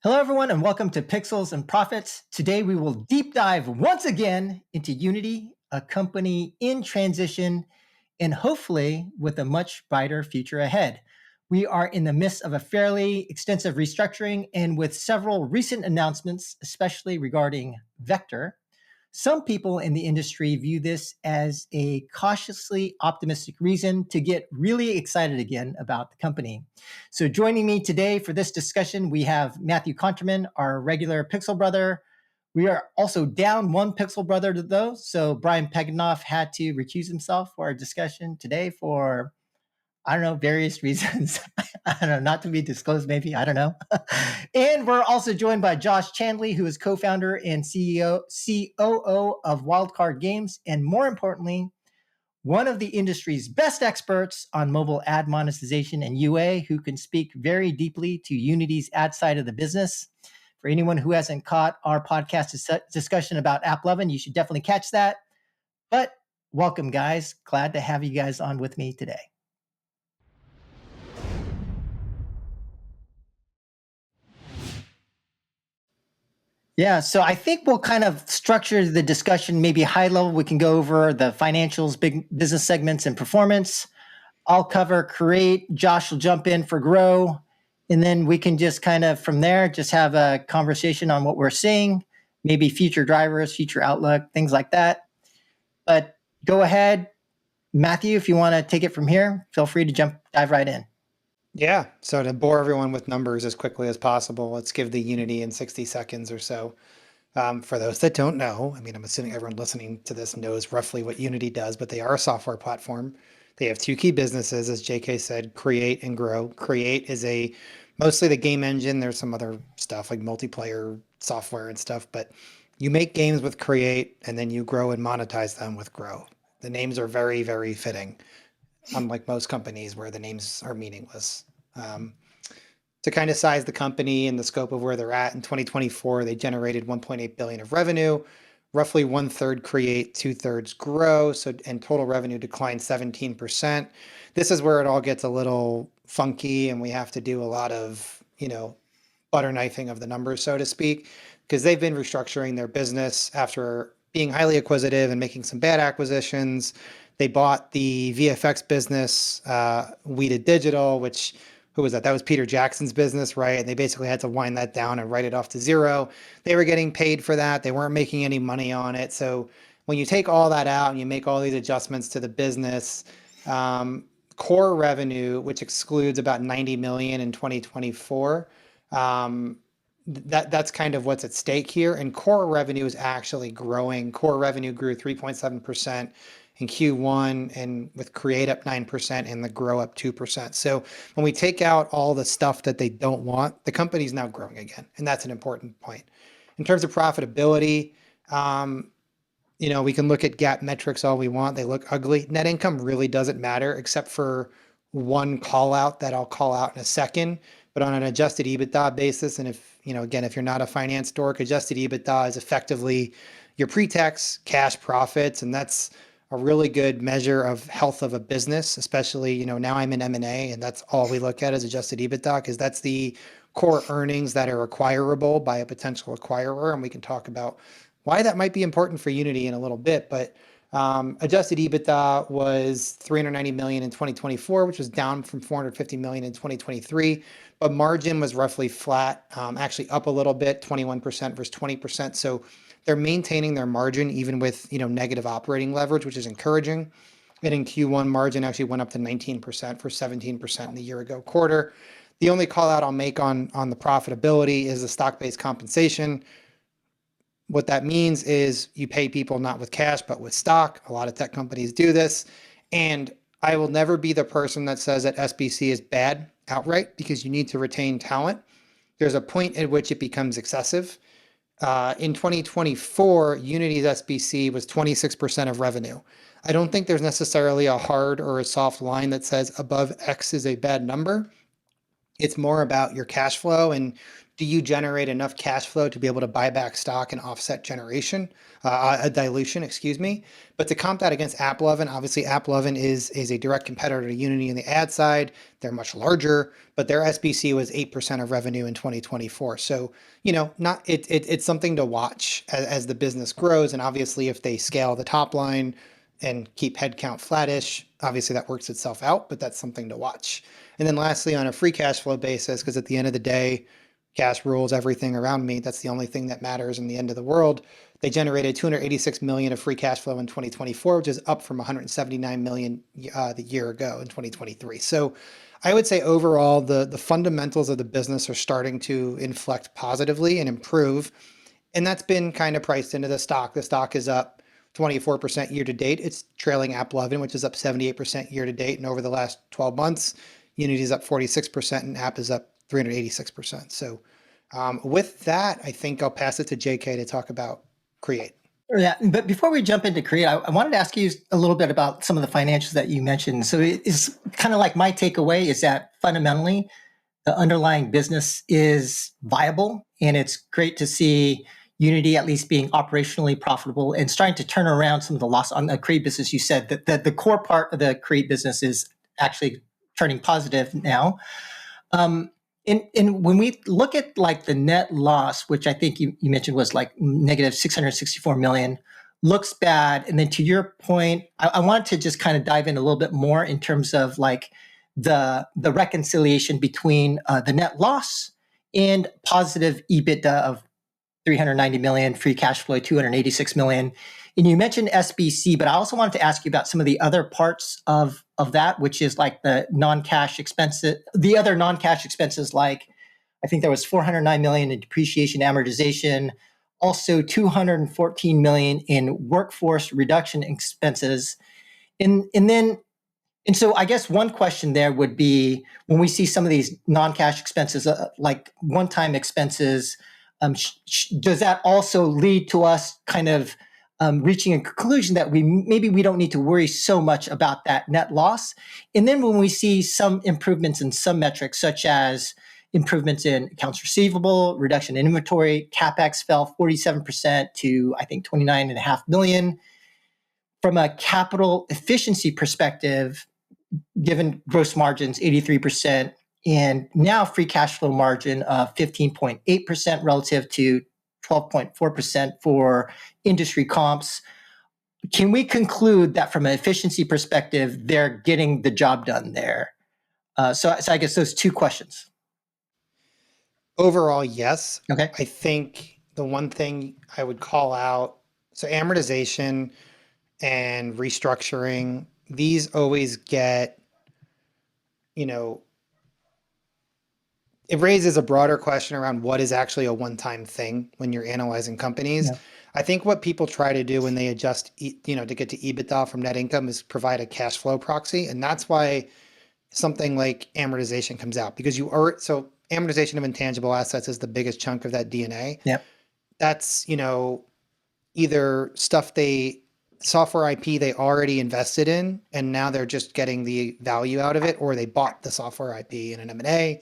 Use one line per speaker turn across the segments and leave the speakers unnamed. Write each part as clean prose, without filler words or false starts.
Hello, everyone, and welcome to Pixels and Profits. Today, we will deep dive once again into Unity, a company in transition, and hopefully with a much brighter future ahead. We are in the midst of a fairly extensive restructuring and with several recent announcements, especially regarding Vector. Some people in the industry view this as a cautiously optimistic reason to get really excited again about the company. So joining me today for this discussion, we have Matthew Conterman, our regular Pixel brother. We are also down one Pixel brother though, so Brian Peganoff had to recuse himself for our discussion today for I don't know, various reasons. I don't know, not to be disclosed, maybe. I don't know. And we're also joined by Josh Chandley, who is co-founder and COO of Wildcard Games, and more importantly, one of the industry's best experts on mobile ad monetization and UA, who can speak very deeply to Unity's ad side of the business. For anyone who hasn't caught our podcast discussion about AppLovin, you should definitely catch that. But welcome, guys. Glad to have you guys on with me today. Yeah, so I think we'll kind of structure the discussion maybe high level. We can go over the financials, big business segments, and performance. I'll cover create. Josh will jump in for grow. And then we can just kind of from there just have a conversation on what we're seeing, maybe future drivers, future outlook, things like that. But go ahead, Matthew, if you want to take it from here, feel free to dive right in.
Yeah. So to bore everyone with numbers as quickly as possible, let's give the Unity in 60 seconds or so. For those that don't know, I mean, I'm assuming everyone listening to this knows roughly what Unity does, but they are a software platform. They have two key businesses, as JK said, create and grow. Create is mostly the game engine. There's some other stuff like multiplayer software and stuff, but you make games with create and then you grow and monetize them with grow. The names are very, very fitting, unlike most companies where the names are meaningless. To kind of size the company and the scope of where they're at in 2024, they generated 1.8 billion of revenue, roughly 1/3 create, 2/3 grow. So, and total revenue declined 17%. This is where it all gets a little funky and we have to do a lot of, butter knifing of the numbers, so to speak, because they've been restructuring their business after being highly acquisitive and making some bad acquisitions. They bought the VFX business, Weeded Digital, which, who was that? That was Peter Jackson's business, right? And they basically had to wind that down and write it off to zero. They were getting paid for that. They weren't making any money on it. So when you take all that out and you make all these adjustments to the business, core revenue, which excludes about 90 million in 2024, that's kind of what's at stake here. And core revenue is actually growing. Core revenue grew 3.7% in Q1, and with create up 9% and the grow up 2%. So when we take out all the stuff that they don't want, the company's now growing again. And that's an important point. In terms of profitability, we can look at GAAP metrics all we want. They look ugly. Net income really doesn't matter except for one call out that I'll call out in a second. But on an adjusted EBITDA basis, and if you're not a finance dork, adjusted EBITDA is effectively your pre-tax cash profits, and that's a really good measure of health of a business, especially, now I'm in M&A and that's all we look at is adjusted EBITDA because that's the core earnings that are acquirable by a potential acquirer. And we can talk about why that might be important for Unity in a little bit, but adjusted EBITDA was 390 million in 2024, which was down from 450 million in 2023, but margin was roughly flat, actually up a little bit, 21% versus 20%. So they're maintaining their margin even with negative operating leverage, which is encouraging. And in Q1, margin actually went up to 19% for 17% in the year ago quarter. The only call out I'll make on the profitability is the stock-based compensation. What that means is you pay people not with cash, but with stock. A lot of tech companies do this. And I will never be the person that says that SBC is bad outright because you need to retain talent. There's a point at which it becomes excessive. In 2024, Unity's SBC was 26% of revenue. I don't think there's necessarily a hard or a soft line that says above X is a bad number. It's more about your cash flow and do you generate enough cash flow to be able to buy back stock and offset a dilution, excuse me. But to comp that against AppLovin, obviously AppLovin is a direct competitor to Unity in the ad side. They're much larger, but their SBC was 8% of revenue in 2024. So, it's something to watch as the business grows. And obviously if they scale the top line and keep headcount flattish, obviously that works itself out, but that's something to watch. And then lastly, on a free cash flow basis, because at the end of the day, cash rules everything around me. That's the only thing that matters in the end of the world. They generated 286 million of free cash flow in 2024, which is up from 179 million the year ago in 2023. So I would say overall, the fundamentals of the business are starting to inflect positively and improve. And that's been kind of priced into the stock. The stock is up 24% year to date. It's trailing AppLovin, which is up 78% year to date. And over the last 12 months, Unity is up 46% and App is up 386%. So with that, I think I'll pass it to JK to talk about Create.
Yeah, but before we jump into Create, I wanted to ask you a little bit about some of the financials that you mentioned. So it's kind of like my takeaway is that fundamentally, the underlying business is viable, and it's great to see Unity at least being operationally profitable and starting to turn around some of the loss on the Create business. You said that the core part of the Create business is actually turning positive now. And when we look at like the net loss, which I think you mentioned was like negative 664 million, looks bad. And then to your point, I wanted to just kind of dive in a little bit more in terms of like the reconciliation between the net loss and positive EBITDA of 390 million, free cash flow 286 million. And you mentioned SBC, but I also wanted to ask you about some of the other parts of that, which is like the non-cash expenses, the other non-cash expenses, like I think there was 409 million in depreciation, amortization, also 214 million in workforce reduction expenses. And so I guess one question there would be when we see some of these non-cash expenses, like one-time expenses, does that also lead to us kind of reaching a conclusion that maybe we don't need to worry so much about that net loss? And then when we see some improvements in some metrics, such as improvements in accounts receivable, reduction in inventory, CapEx fell 47% to, I think, 29.5 million. From a capital efficiency perspective, given gross margins 83%, and now free cash flow margin of 15.8% relative to 12.4% for industry comps, can we conclude that from an efficiency perspective, they're getting the job done there? So I guess those two questions.
Overall, yes.
Okay.
I think the one thing I would call out, so amortization and restructuring, these always get, it raises a broader question around what is actually a one-time thing when you're analyzing companies.
Yeah.
I think what people try to do when they adjust, to get to EBITDA from net income is provide a cash flow proxy. And that's why something like amortization comes out, because so amortization of intangible assets is the biggest chunk of that DNA.
Yep.
That's, either software IP they already invested in, and now they're just getting the value out of it, or they bought the software IP in an M&A,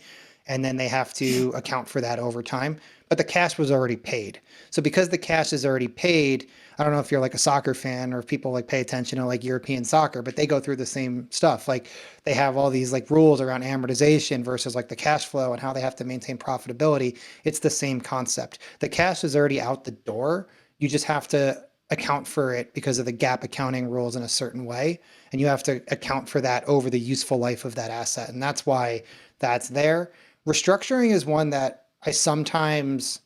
and then they have to account for that over time. But the cash was already paid. So because the cash is already paid, I don't know if you're like a soccer fan or if people like pay attention to like European soccer, but they go through the same stuff. Like they have all these like rules around amortization versus like the cash flow and how they have to maintain profitability. It's the same concept. The cash is already out the door. You just have to account for it because of the GAAP accounting rules in a certain way. And you have to account for that over the useful life of that asset. And that's why that's there. Restructuring is one that I sometimes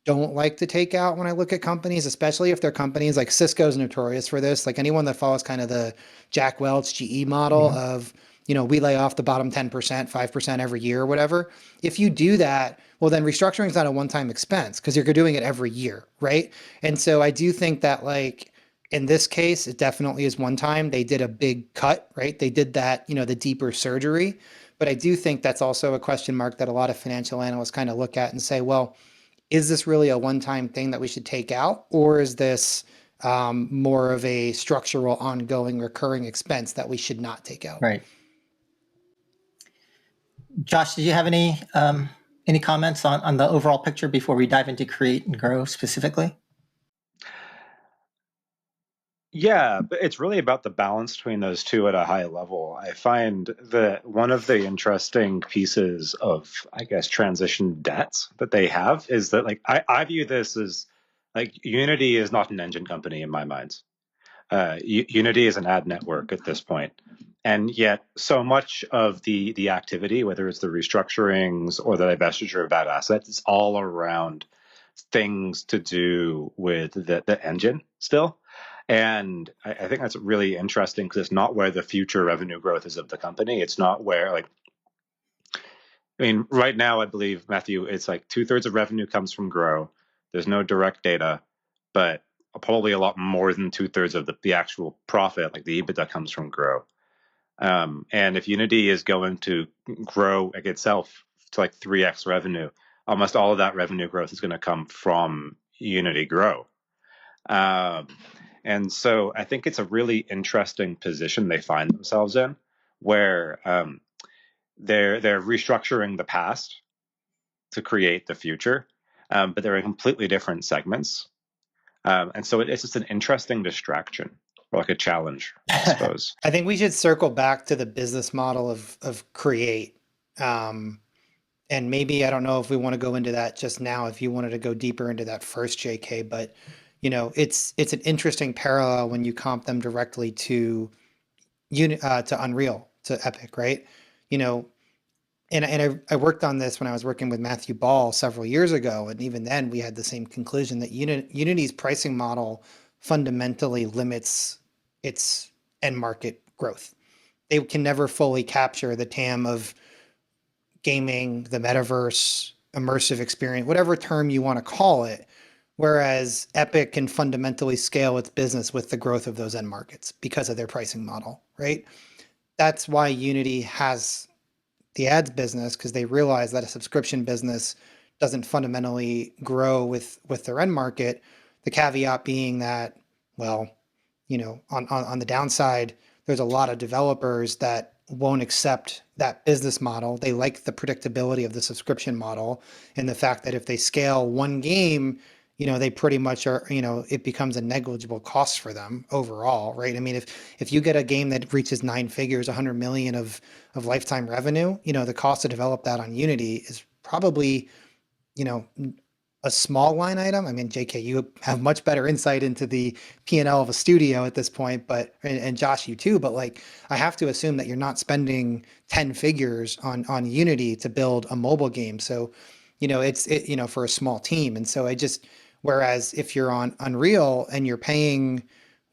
don't like to take out when I look at companies, especially if they're companies like Cisco's notorious for this. Like anyone that follows kind of the Jack Welch GE model of, we lay off the bottom 10%, 5% every year or whatever. If you do that, well, then restructuring is not a one-time expense because you're doing it every year, right? And so I do think that like in this case, it definitely is one time. They did a big cut, right? They did that, the deeper surgery. But I do think that's also a question mark that a lot of financial analysts kind of look at and say, well, is this really a one-time thing that we should take out? Or is this more of a structural, ongoing, recurring expense that we should not take out?
Right. Josh, did you have any Any comments on the overall picture before we dive into create and grow specifically?
Yeah, but it's really about the balance between those two at a high level. I find that one of the interesting pieces of, I guess, transition debts that they have is that, like, I view this as, like, Unity is not an engine company in my mind. Unity is an ad network at this point. And yet, so much of the activity, whether it's the restructurings or the divestiture of bad assets, it's all around things to do with the engine still. And I think that's really interesting because it's not where the future revenue growth is of the company. It's not where, like, I mean, right now, I believe, Matthew, it's like 2/3 of revenue comes from Grow. There's no direct data, but probably a lot more than 2/3 of the actual profit, like the EBITDA, comes from Grow. And if Unity is going to grow like itself to like 3x revenue, almost all of that revenue growth is going to come from Unity Grow. Um, and so I think it's a really interesting position they find themselves in, where they're restructuring the past to create the future, but they're in completely different segments. And so it's just an interesting distraction, or like a challenge, I suppose.
I think we should circle back to the business model of create. And maybe, I don't know if we want to go into that just now, if you wanted to go deeper into that first, JK, but it's an interesting parallel when you comp them directly to to Unreal, to Epic, right? You know, and I worked on this when I was working with Matthew Ball several years ago, and even then we had the same conclusion that Unity's pricing model fundamentally limits its end market growth. They can never fully capture the TAM of gaming, the metaverse, immersive experience, whatever term you want to call it. Whereas Epic can fundamentally scale its business with the growth of those end markets because of their pricing model, right? That's why Unity has the ads business, because they realize that a subscription business doesn't fundamentally grow with their end market. The caveat being that, well, on the downside, there's a lot of developers that won't accept that business model. They like the predictability of the subscription model and the fact that if they scale one game, they pretty much are, it becomes a negligible cost for them overall, right? I mean, if you get a game that reaches 9 figures, 100 million of lifetime revenue, the cost to develop that on Unity is probably, a small line item. I mean, JK, you have much better insight into the P&L of a studio at this point, but and Josh, you too. But like, I have to assume that you're not spending 10 figures on Unity to build a mobile game. So, it's for a small team, and so whereas if you're on Unreal and you're paying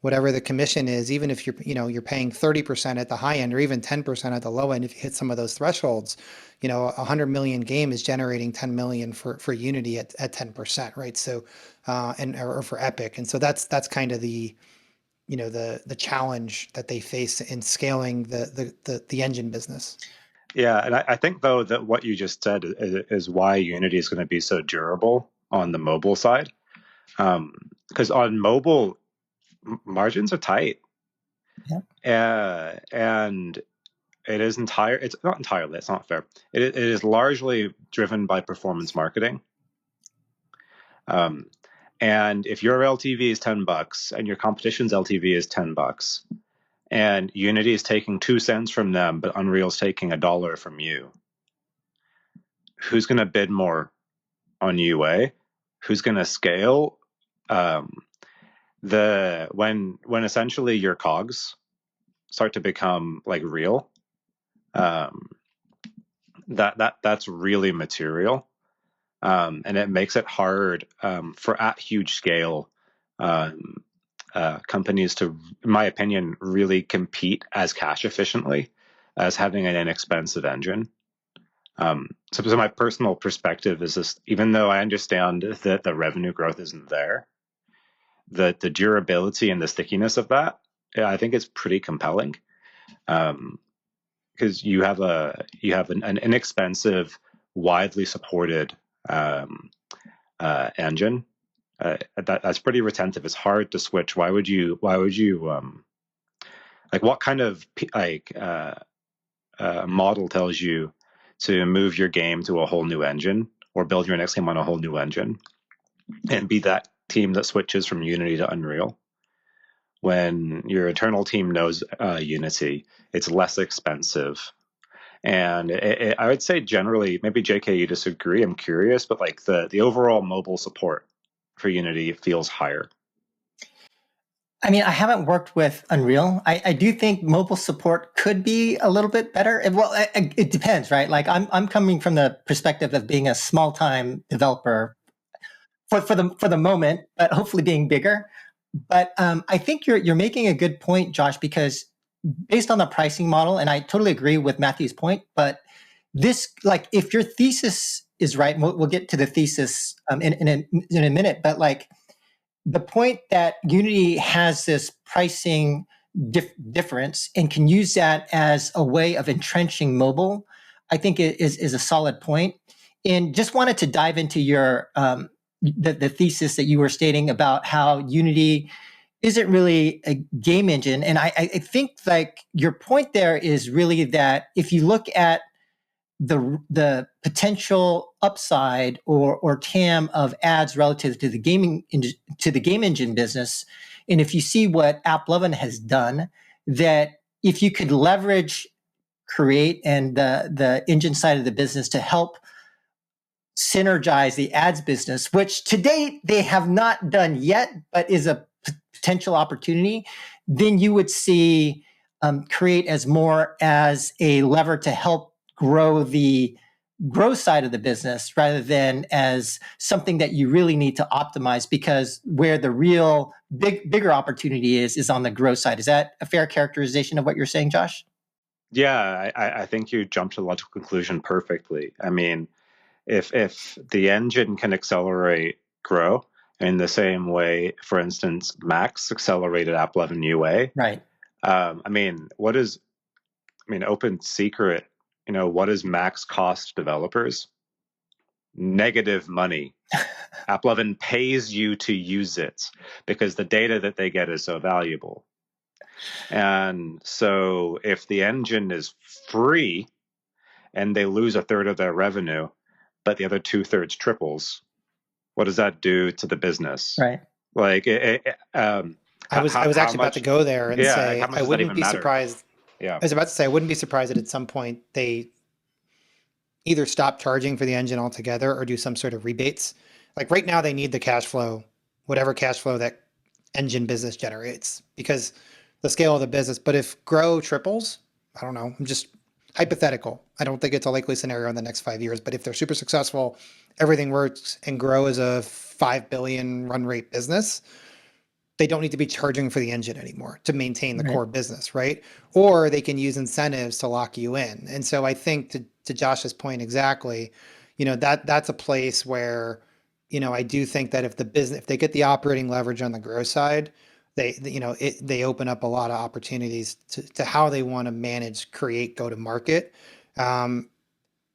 whatever the commission is, even if you're paying 30% at the high end or even 10% at the low end, if you hit some of those thresholds, a 100 million game is generating 10 million for Unity at 10%, right? So, or for Epic. And so that's kind of the challenge that they face in scaling the engine business.
Yeah, and I think, though, that what you just said is why Unity is going to be so durable on the mobile side. Because on mobile, margins are tight. And it's not entirely, it's not fair. It is largely driven by performance marketing. And if your LTV is $10 and your competition's LTV is $10, and Unity is taking 2 cents from them, but Unreal's taking $1 from you, who's going to bid more on UA? Who's going to scale? When essentially your cogs start to become like real, that's really material, and it makes it hard for at huge scale companies to, in my opinion, really compete as cash efficiently as having an inexpensive engine. So my personal perspective is this: even though I understand that the revenue growth isn't there, the durability and the stickiness of that, yeah, I think is pretty compelling. Because you have an inexpensive, widely supported engine. That's pretty retentive. It's hard to switch. Why would you like, what kind of model tells you to move your game to a whole new engine or build your next game on a whole new engine and be that team that switches from Unity to Unreal. When your internal team knows Unity, it's less expensive. And I would say generally, maybe JK, you disagree, I'm curious, but like the overall mobile support for Unity feels higher.
I mean, I haven't worked with Unreal. I do think mobile support could be a little bit better. Well, it depends, right? Like I'm coming from the perspective of being a small time developer for the moment, but hopefully being bigger. But I think you're making a good point, Josh, because based on the pricing model, and I totally agree with Matthew's point, but this, like, if your thesis is right, and we'll get to the thesis in a minute, but like, the point that Unity has this pricing difference and can use that as a way of entrenching mobile, I think is a solid point. And just wanted to dive into your the thesis that you were stating about how Unity isn't really a game engine. And I think like your point there is really that if you look at the potential upside or TAM of ads relative to the game engine business, and if you see what AppLovin has done, that if you could leverage Create and the engine side of the business to help synergize the ads business, which to date they have not done yet, but is a potential opportunity, then you would see Create as more as a lever to help grow the growth side of the business rather than as something that you really need to optimize, because where the real bigger opportunity is on the growth side. Is that a fair characterization of what you're saying, Josh?
Yeah, I think you jumped to the logical conclusion perfectly. I mean, if the engine can accelerate grow in the same way, for instance, Max accelerated AppLovin UA.
Right.
I mean, open secret, what does Max cost developers? Negative money. AppLovin pays you to use it because the data that they get is so valuable. And so if the engine is free and they lose a third of their revenue, but the other 2/3 triples, what does that do to the business?
Right.
Like,
I was actually about to go there and say
how much
I
does that
wouldn't
even
be
matter?
surprised.
Yeah.
I was about to say I wouldn't be surprised that at some point they either stop charging for the engine altogether or do some sort of rebates. Like right now they need the cash flow, whatever cash flow that engine business generates, because the scale of the business. But if grow triples, I don't know, I'm just hypothetical. I don't think it's a likely scenario in the next 5 years, but if they're super successful, everything works and grow as a 5 billion run rate business, they don't need to be charging for the engine anymore to maintain the core business, right? Or they can use incentives to lock you in. And so I think to Josh's point exactly, that's a place where, I do think that if they get the operating leverage on the growth side, they open up a lot of opportunities to how they want to manage, create, go to market.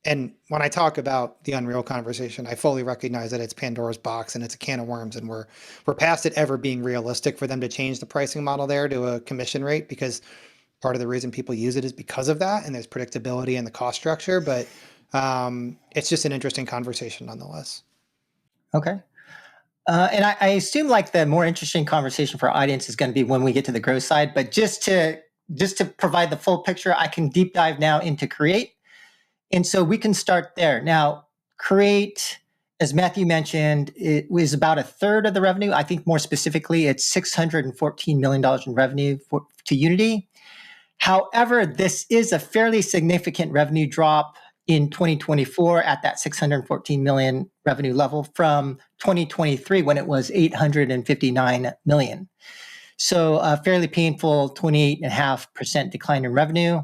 And when I talk about the Unreal conversation, I fully recognize that it's Pandora's box and it's a can of worms, and we're past it ever being realistic for them to change the pricing model there to a commission rate, because part of the reason people use it is because of that, and there's predictability in the cost structure. But it's just an interesting conversation nonetheless.
Okay. And I assume like the more interesting conversation for our audience is going to be when we get to the growth side. But just to provide the full picture, I can deep dive now into Create. And so we can start there. Now, Create, as Matthew mentioned, it was about a third of the revenue. I think more specifically, it's $614 million in revenue to Unity. However, this is a fairly significant revenue drop in 2024 at that 614 million revenue level from 2023 when it was 859 million. So a fairly painful 28.5% decline in revenue.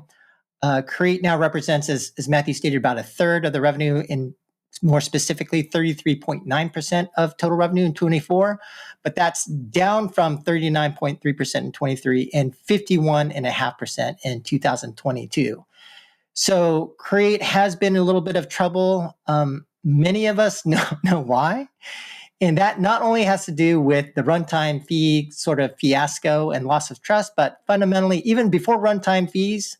Create now represents, as Matthew stated, about a third of the revenue, in more specifically 33.9% of total revenue in 24, but that's down from 39.3% in 23 and 51.5% in 2022. So Create has been in a little bit of trouble. Many of us know why. And that not only has to do with the runtime fee sort of fiasco and loss of trust, but fundamentally, even before runtime fees,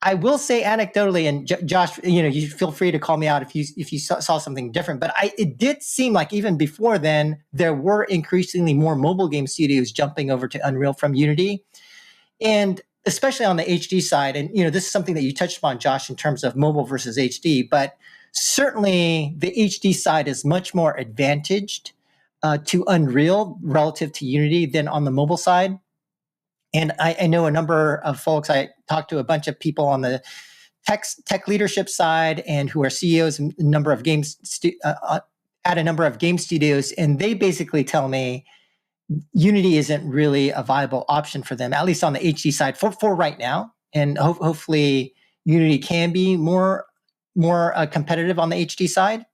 I will say anecdotally, and Josh, you feel free to call me out if you saw something different. But it did seem like even before then, there were increasingly more mobile game studios jumping over to Unreal from Unity, and especially on the HD side. And this is something that you touched upon, Josh, in terms of mobile versus HD. But certainly, the HD side is much more advantaged to Unreal relative to Unity than on the mobile side. And I know a number of folks. I talked to a bunch of people on the tech leadership side and who are CEOs in a number of at a number of game studios, and they basically tell me Unity isn't really a viable option for them, at least on the HD side for right now. And hopefully, Unity can be more competitive on the HD side.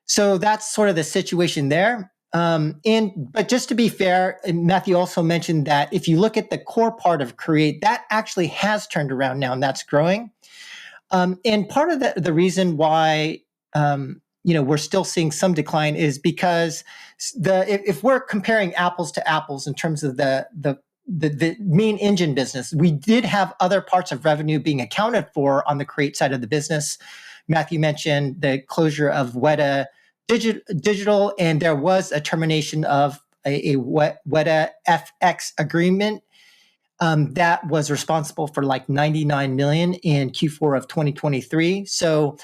So that's sort of the situation there. But just to be fair, Matthew also mentioned that if you look at the core part of Create, that actually has turned around now, and that's growing. And part of the reason why we're still seeing some decline is because if we're comparing apples to apples in terms of the main engine business, we did have other parts of revenue being accounted for on the Create side of the business. Matthew mentioned the closure of Weta Digital, and there was a termination of a Weta FX agreement that was responsible for like $99 million in Q4 of 2023. So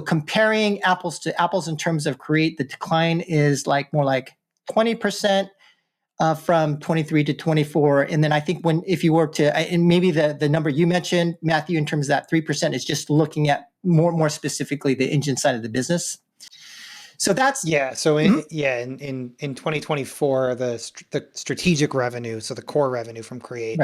comparing apples to apples in terms of Create, the decline is more like 20% from 23 to 24. And then I think if you were to, and maybe the number you mentioned, Matthew, in terms of that 3% is just looking at more specifically the engine side of the business. So that's
So in 2024, the strategic revenue, so the core revenue from Create,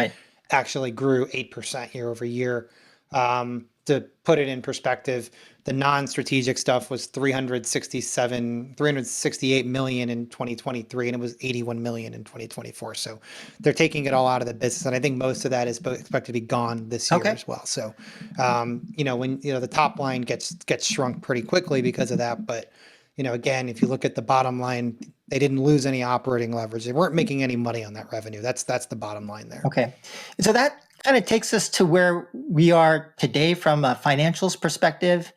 actually grew 8% year over year. To put it in perspective, the non-strategic stuff was 368 million in 2023, and it was 81 million in 2024. So they're taking it all out of the business, and I think most of that is expected to be gone this year as well. So, when the top line gets shrunk pretty quickly because of that, but again, if you look at the bottom line, they didn't lose any operating leverage. They weren't making any money on that revenue. That's the bottom line there.
Okay. So that kind of takes us to where we are today from a financials perspective.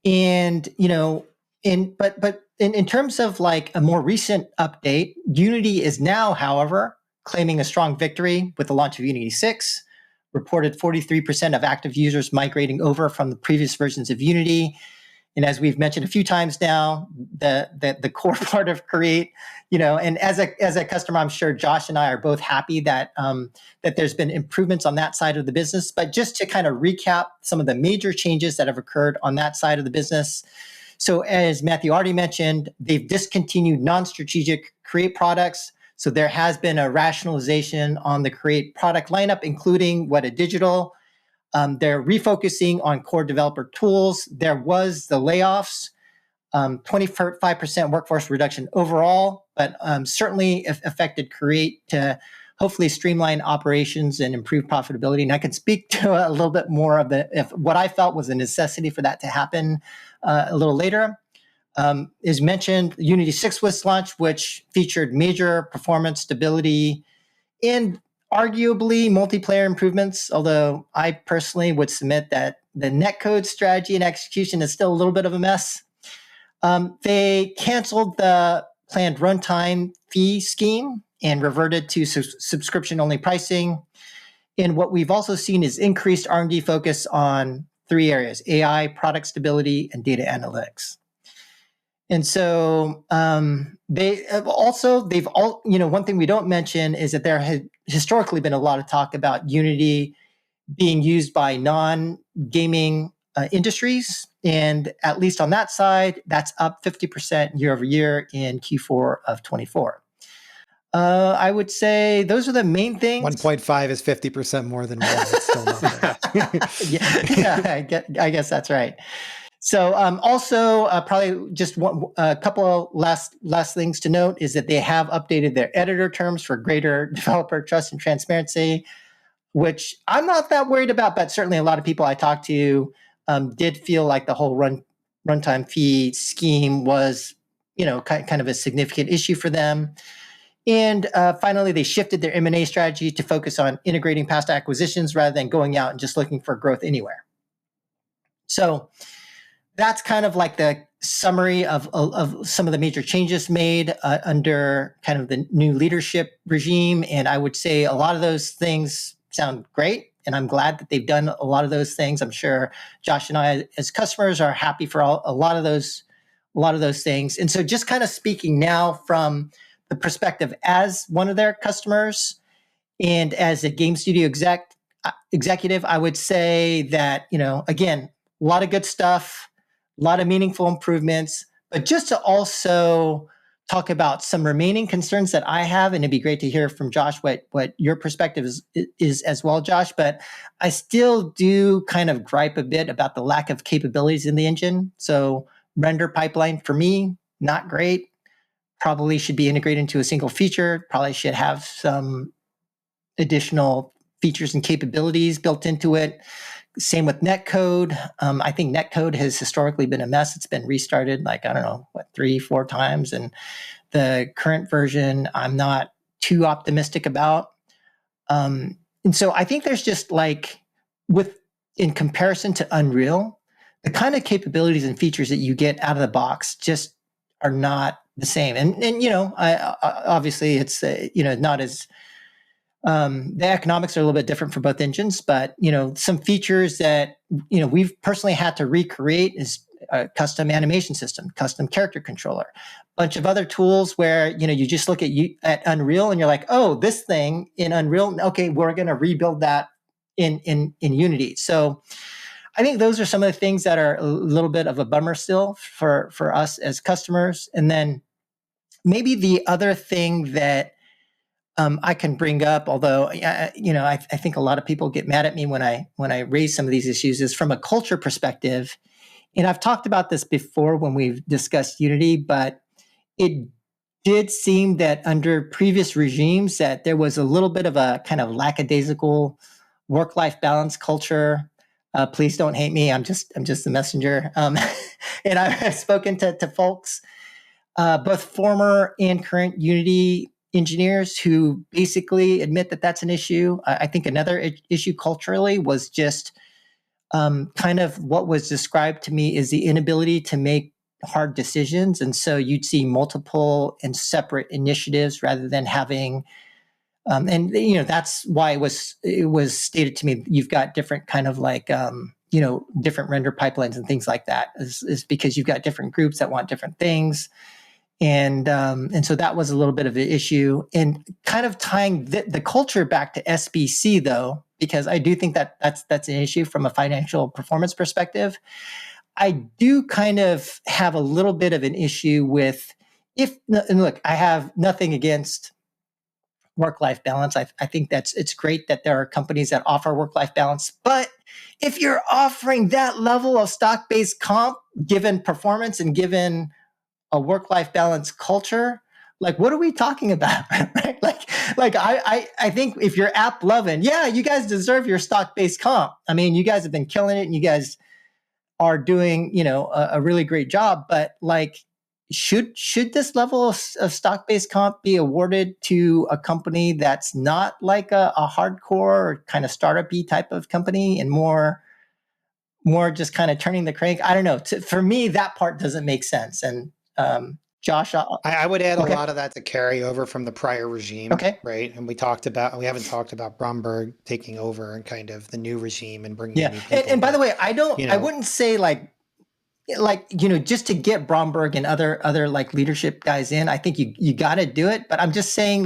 And, in terms of like a more recent update, Unity is now, however, claiming a strong victory with the launch of Unity 6, reported 43% of active users migrating over from the previous versions of Unity. And as we've mentioned a few times now, the core part of Create, and as a customer, I'm sure Josh and I are both happy that there's been improvements on that side of the business. But just to kind of recap some of the major changes that have occurred on that side of the business. So as Matthew already mentioned, they've discontinued non-strategic Create products. So there has been a rationalization on the Create product lineup, including Weta Digital. They're refocusing on core developer tools. There was the layoffs, 25% workforce reduction overall, but certainly affected Create to hopefully streamline operations and improve profitability. And I can speak to a little bit more of what I felt was a necessity for that to happen a little later. As mentioned, Unity 6 was launched, which featured major performance stability and arguably multiplayer improvements, although I personally would submit that the netcode strategy and execution is still a little bit of a mess. They canceled the planned runtime fee scheme and reverted to subscription-only pricing. And what we've also seen is increased R&D focus on three areas: AI, product stability, and data analytics. And so one thing we don't mention is that there had historically been a lot of talk about Unity being used by non-gaming industries. And at least on that side, that's up 50% year over year in Q4 of 24. I would say those are the main things.
1.5 is 50% more than 1. It's still nothing.
I guess that's right. So also probably just a couple of last things to note is that they have updated their editor terms for greater developer trust and transparency, which I'm not that worried about, but certainly a lot of people I talked to did feel like the whole runtime fee scheme was, kind of a significant issue for them. And finally, they shifted their M&A strategy to focus on integrating past acquisitions rather than going out and just looking for growth anywhere. So that's kind of like the summary of some of the major changes made under kind of the new leadership regime. And I would say a lot of those things sound great. And I'm glad that they've done a lot of those things. I'm sure Josh and I, as customers, are happy for a lot of those things. And so just kind of speaking now from the perspective as one of their customers and as a game studio executive, I would say that, again, a lot of good stuff, a lot of meaningful improvements, but just to also talk about some remaining concerns that I have, and it'd be great to hear from Josh what your perspective is as well, Josh. But I still do kind of gripe a bit about the lack of capabilities in the engine. So render pipeline for me, not great. Probably should be integrated into a single feature. Probably should have some additional features and capabilities built into it. Same with netcode. I think netcode has historically been a mess. It's been restarted 3-4 times. And the current version, I'm not too optimistic about. And so I think there's just in comparison to Unreal, the kind of capabilities and features that you get out of the box just are not the same. And obviously it's not as the economics are a little bit different for both engines, but some features that we've personally had to recreate is a custom animation system, custom character controller, a bunch of other tools where you just look at Unreal and you're like, oh, this thing in Unreal, okay, we're going to rebuild that in Unity. So I think those are some of the things that are a little bit of a bummer still for us as customers. And then maybe the other thing that I can bring up, although I think a lot of people get mad at me when I raise some of these issues, is from a culture perspective. And I've talked about this before when we've discussed Unity, but it did seem that under previous regimes that there was a little bit of a kind of lackadaisical work-life balance culture. Please don't hate me. I'm just the messenger. And I've spoken to folks, both former and current Unity engineers, who basically admit that that's an issue. I think another issue culturally was just kind of what was described to me is the inability to make hard decisions. And so you'd see multiple and separate initiatives rather than having that's why it was stated to me, you've got different kind of different render pipelines and things like that, is because you've got different groups that want different things. And so that was a little bit of an issue. And kind of tying the culture back to SBC, though, because I do think that's an issue from a financial performance perspective. I do kind of have a little bit of an issue with and look, I have nothing against work-life balance. I think it's great that there are companies that offer work-life balance, but if you're offering that level of stock-based comp, given performance and given a work-life balance culture, what are we talking about? Right? I think if you're AppLovin, yeah, you guys deserve your stock-based comp. I mean, you guys have been killing it, and you guys are doing a really great job. But should this level of stock-based comp be awarded to a company that's not like a hardcore kind of startup-y type of company and more just kind of turning the crank? I don't know. For me, that part doesn't make sense. And Josh,
I would add
okay.
a lot of that to carry over from the prior regime,
okay,
right? And we haven't talked about Bromberg taking over and kind of the new regime and bringing in new people.
And by the way, I wouldn't say just to get Bromberg and other leadership guys in, I think you got to do it. But I'm just saying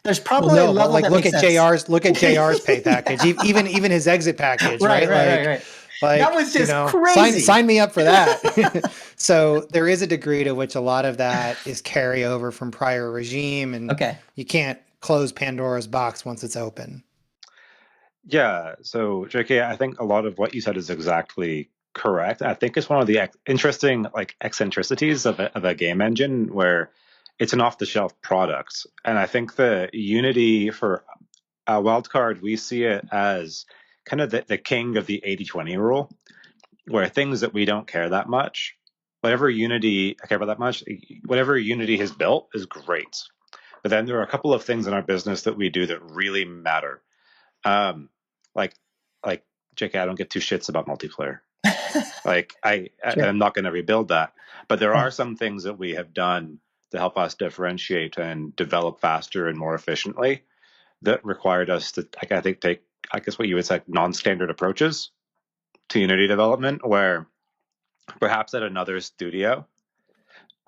there's probably a level that
look
makes
at
sense.
JR's pay package, even his exit package, right?
Right. That was just crazy.
Sign me up for that. So there is a degree to which a lot of that is carryover from prior regime, and you can't close Pandora's box once it's open.
Yeah. So JK, I think a lot of what you said is exactly correct. I think it's one of the interesting eccentricities of a game engine where it's an off-the-shelf product. And I think the Unity for Wildcard, we see it as kind of the king of the 80-20 rule, where things that we don't care that much, whatever Unity has built is great. But then there are a couple of things in our business that we do that really matter. Um, like, like JK, I don't get two shits about multiplayer.
Sure.
I'm not going to rebuild that. But there
Yeah.
are some things that we have done to help us differentiate and develop faster and more efficiently that required us to, I think, take, I guess what you would say, non-standard approaches to Unity development, where perhaps at another studio,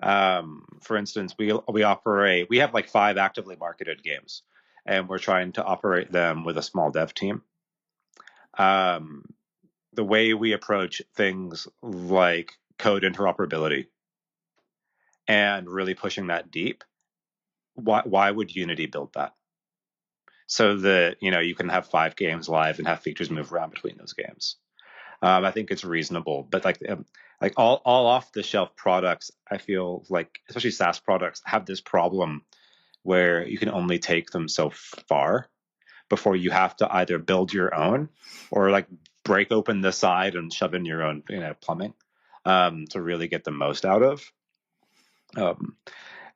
for instance, we have like 5 actively marketed games, and we're trying to operate them with a small dev team. The way we approach things like code interoperability and really pushing that deep, why would Unity build that? So that, you can have 5 games live and have features move around between those games. I think it's reasonable, but like all off the shelf products, I feel like, especially SaaS products, have this problem where you can only take them so far before you have to either build your own or like break open the side and shove in your own, plumbing, to really get the most out of.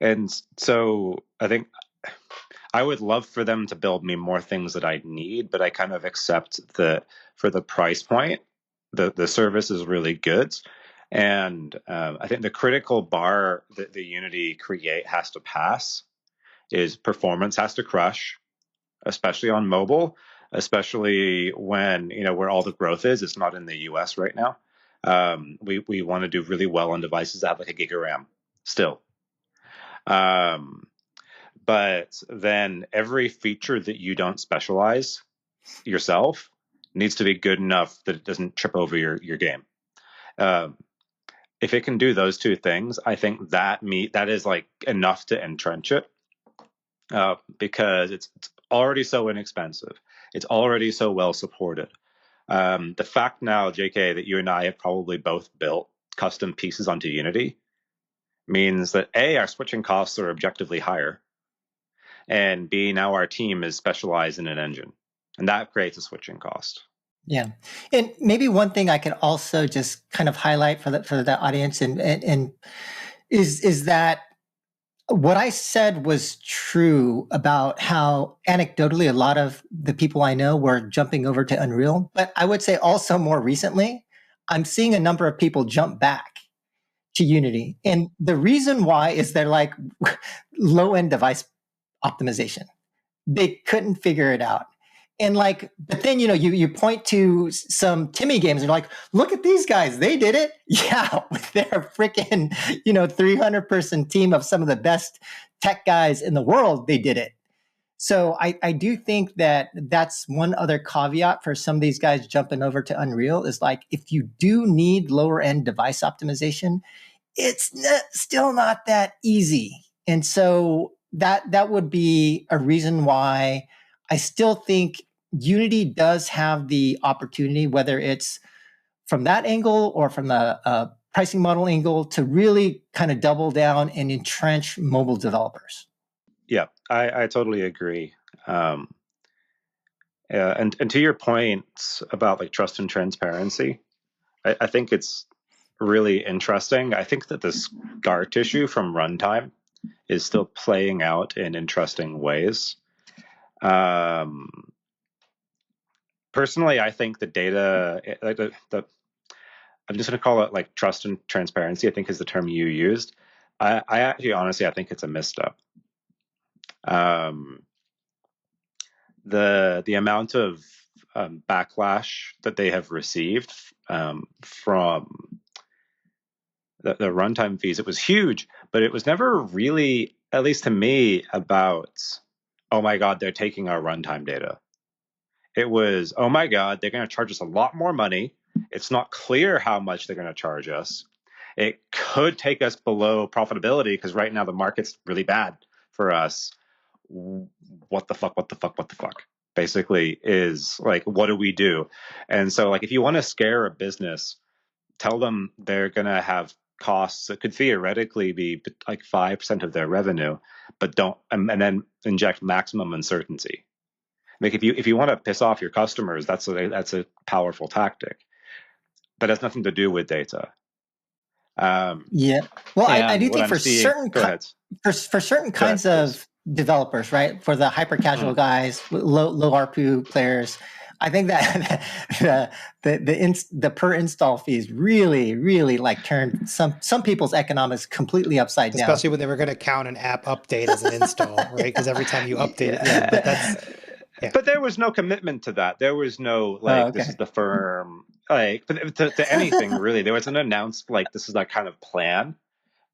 And so I think I would love for them to build me more things that I need, but I kind of accept that for the price point, the service is really good. And I think the critical bar that the Unity Create has to pass is performance has to crush, especially on mobile, especially when, where all the growth is. It's not in the US right now. We want to do really well on devices that have like a gig of RAM still. But then every feature that you don't specialize yourself needs to be good enough that it doesn't trip over your game. If it can do those 2 things, I think that is like enough to entrench it, because it's already so inexpensive. It's already so well supported. The fact now, JK, that you and I have probably both built custom pieces onto Unity means that A, our switching costs are objectively higher, and B, now our team is specialized in an engine, and that creates a switching cost.
Yeah. And maybe one thing I can also just kind of highlight for the audience and is that what I said was true about how anecdotally a lot of the people I know were jumping over to Unreal, but I would say also more recently, I'm seeing a number of people jump back to Unity. And the reason why is they're like low-end device optimization. They couldn't figure it out. And like, but then, you point to some Timmy games and you're like, look at these guys, they did it. Yeah, with their freaking, 300 person team of some of the best tech guys in the world, they did it. So I do think that that's one other caveat for some of these guys jumping over to Unreal is like, if you do need lower end device optimization, it's still not that easy. And so that would be a reason why I still think Unity does have the opportunity, whether it's from that angle or from the pricing model angle, to really kind of double down and entrench mobile developers.
Yeah, I totally agree. And to your point about like trust and transparency, I think it's really interesting. I think that the scar tissue from Runtime is still playing out in interesting ways. Personally, I think the data, like I'm just going to call it like trust and transparency, I think is the term you used. I actually, honestly, I think it's a misstep. The amount of backlash that they have received from the runtime fees, it was huge, but it was never really, at least to me, about, oh my God, they're taking our runtime data. It was, oh my God, they're going to charge us a lot more money. It's not clear how much they're going to charge us. It could take us below profitability because right now the market's really bad for us. What the fuck? Basically is like, what do we do? And so like, if you want to scare a business, tell them they're going to have costs that could theoretically be like 5% of their revenue, but don't, and then inject maximum uncertainty. Like if you want to piss off your customers, that's a powerful tactic, but it has nothing to do with data.
Yeah. Well, I do think for certain
Go ahead.
for certain kinds of developers, right? For the hyper casual guys, low ARPU players. I think that the per install fees really like turned some people's economics completely upside down.
Especially when they were going to count an app update as an install, right? Because every time you update it, but that's
But there was no commitment to that. There was no like this is the firm like to anything really. There was an announced like this is that kind of plan.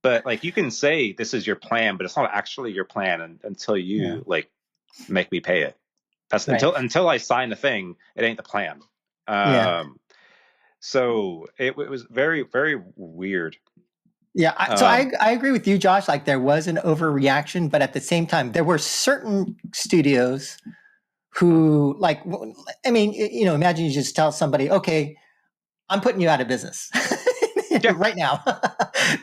But like you can say this is your plan, but it's not actually your plan until you like make me pay it. That's
Right.
until I sign the thing, it ain't the plan. So it was very, very weird.
Yeah, so I agree with you, Josh. Like there was an overreaction, but at the same time, there were certain studios who, like, I mean, you know, imagine you just tell somebody, okay, I'm putting you out of business right now.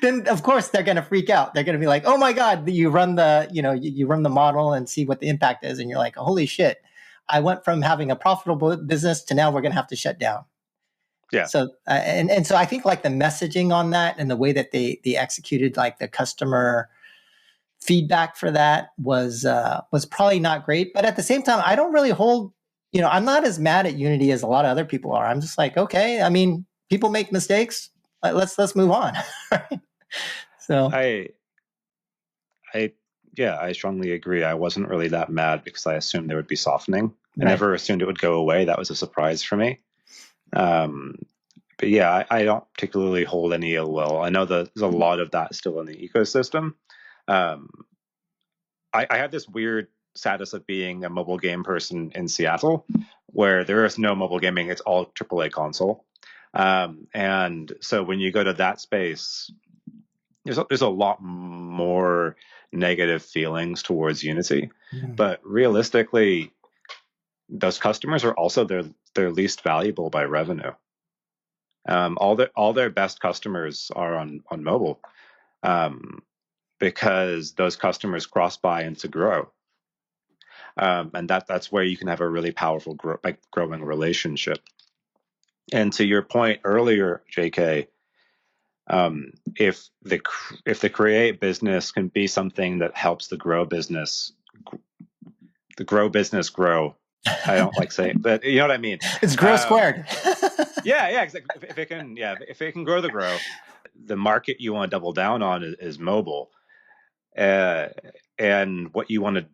Then of course they're going to freak out. They're going to be like, oh my God, you run the, you know, you run the model and see what the impact is. And you're like, holy shit, I went from having a profitable business to now we're going to have to shut down.
Yeah.
So, and so I think like the messaging on that and the way that they executed like the customer feedback for that was probably not great. But at the same time, I don't really hold, you know, I'm not as mad at Unity as a lot of other people are. I'm just like, okay, I mean, people make mistakes. Let's move on. So
I strongly agree. I wasn't really that mad because I assumed there would be softening. I never assumed it would go away. That was a surprise for me. But yeah, I don't particularly hold any ill will. I know that there's a lot of that still in the ecosystem. I have this weird status of being a mobile game person in Seattle, where there is no mobile gaming; it's all AAA console. And so when you go to that space, there's a lot more negative feelings towards Unity. But realistically, those customers are also their least valuable by revenue. All their best customers are on mobile, because those customers cross buy into grow, and that's where you can have a really powerful growing relationship. And to your point earlier, JK, if the create business can be something that helps the grow business grow. I don't like saying, but you know what I mean.
It's grow squared.
Yeah, exactly. If it can grow, the market you want to double down on is mobile, and what you want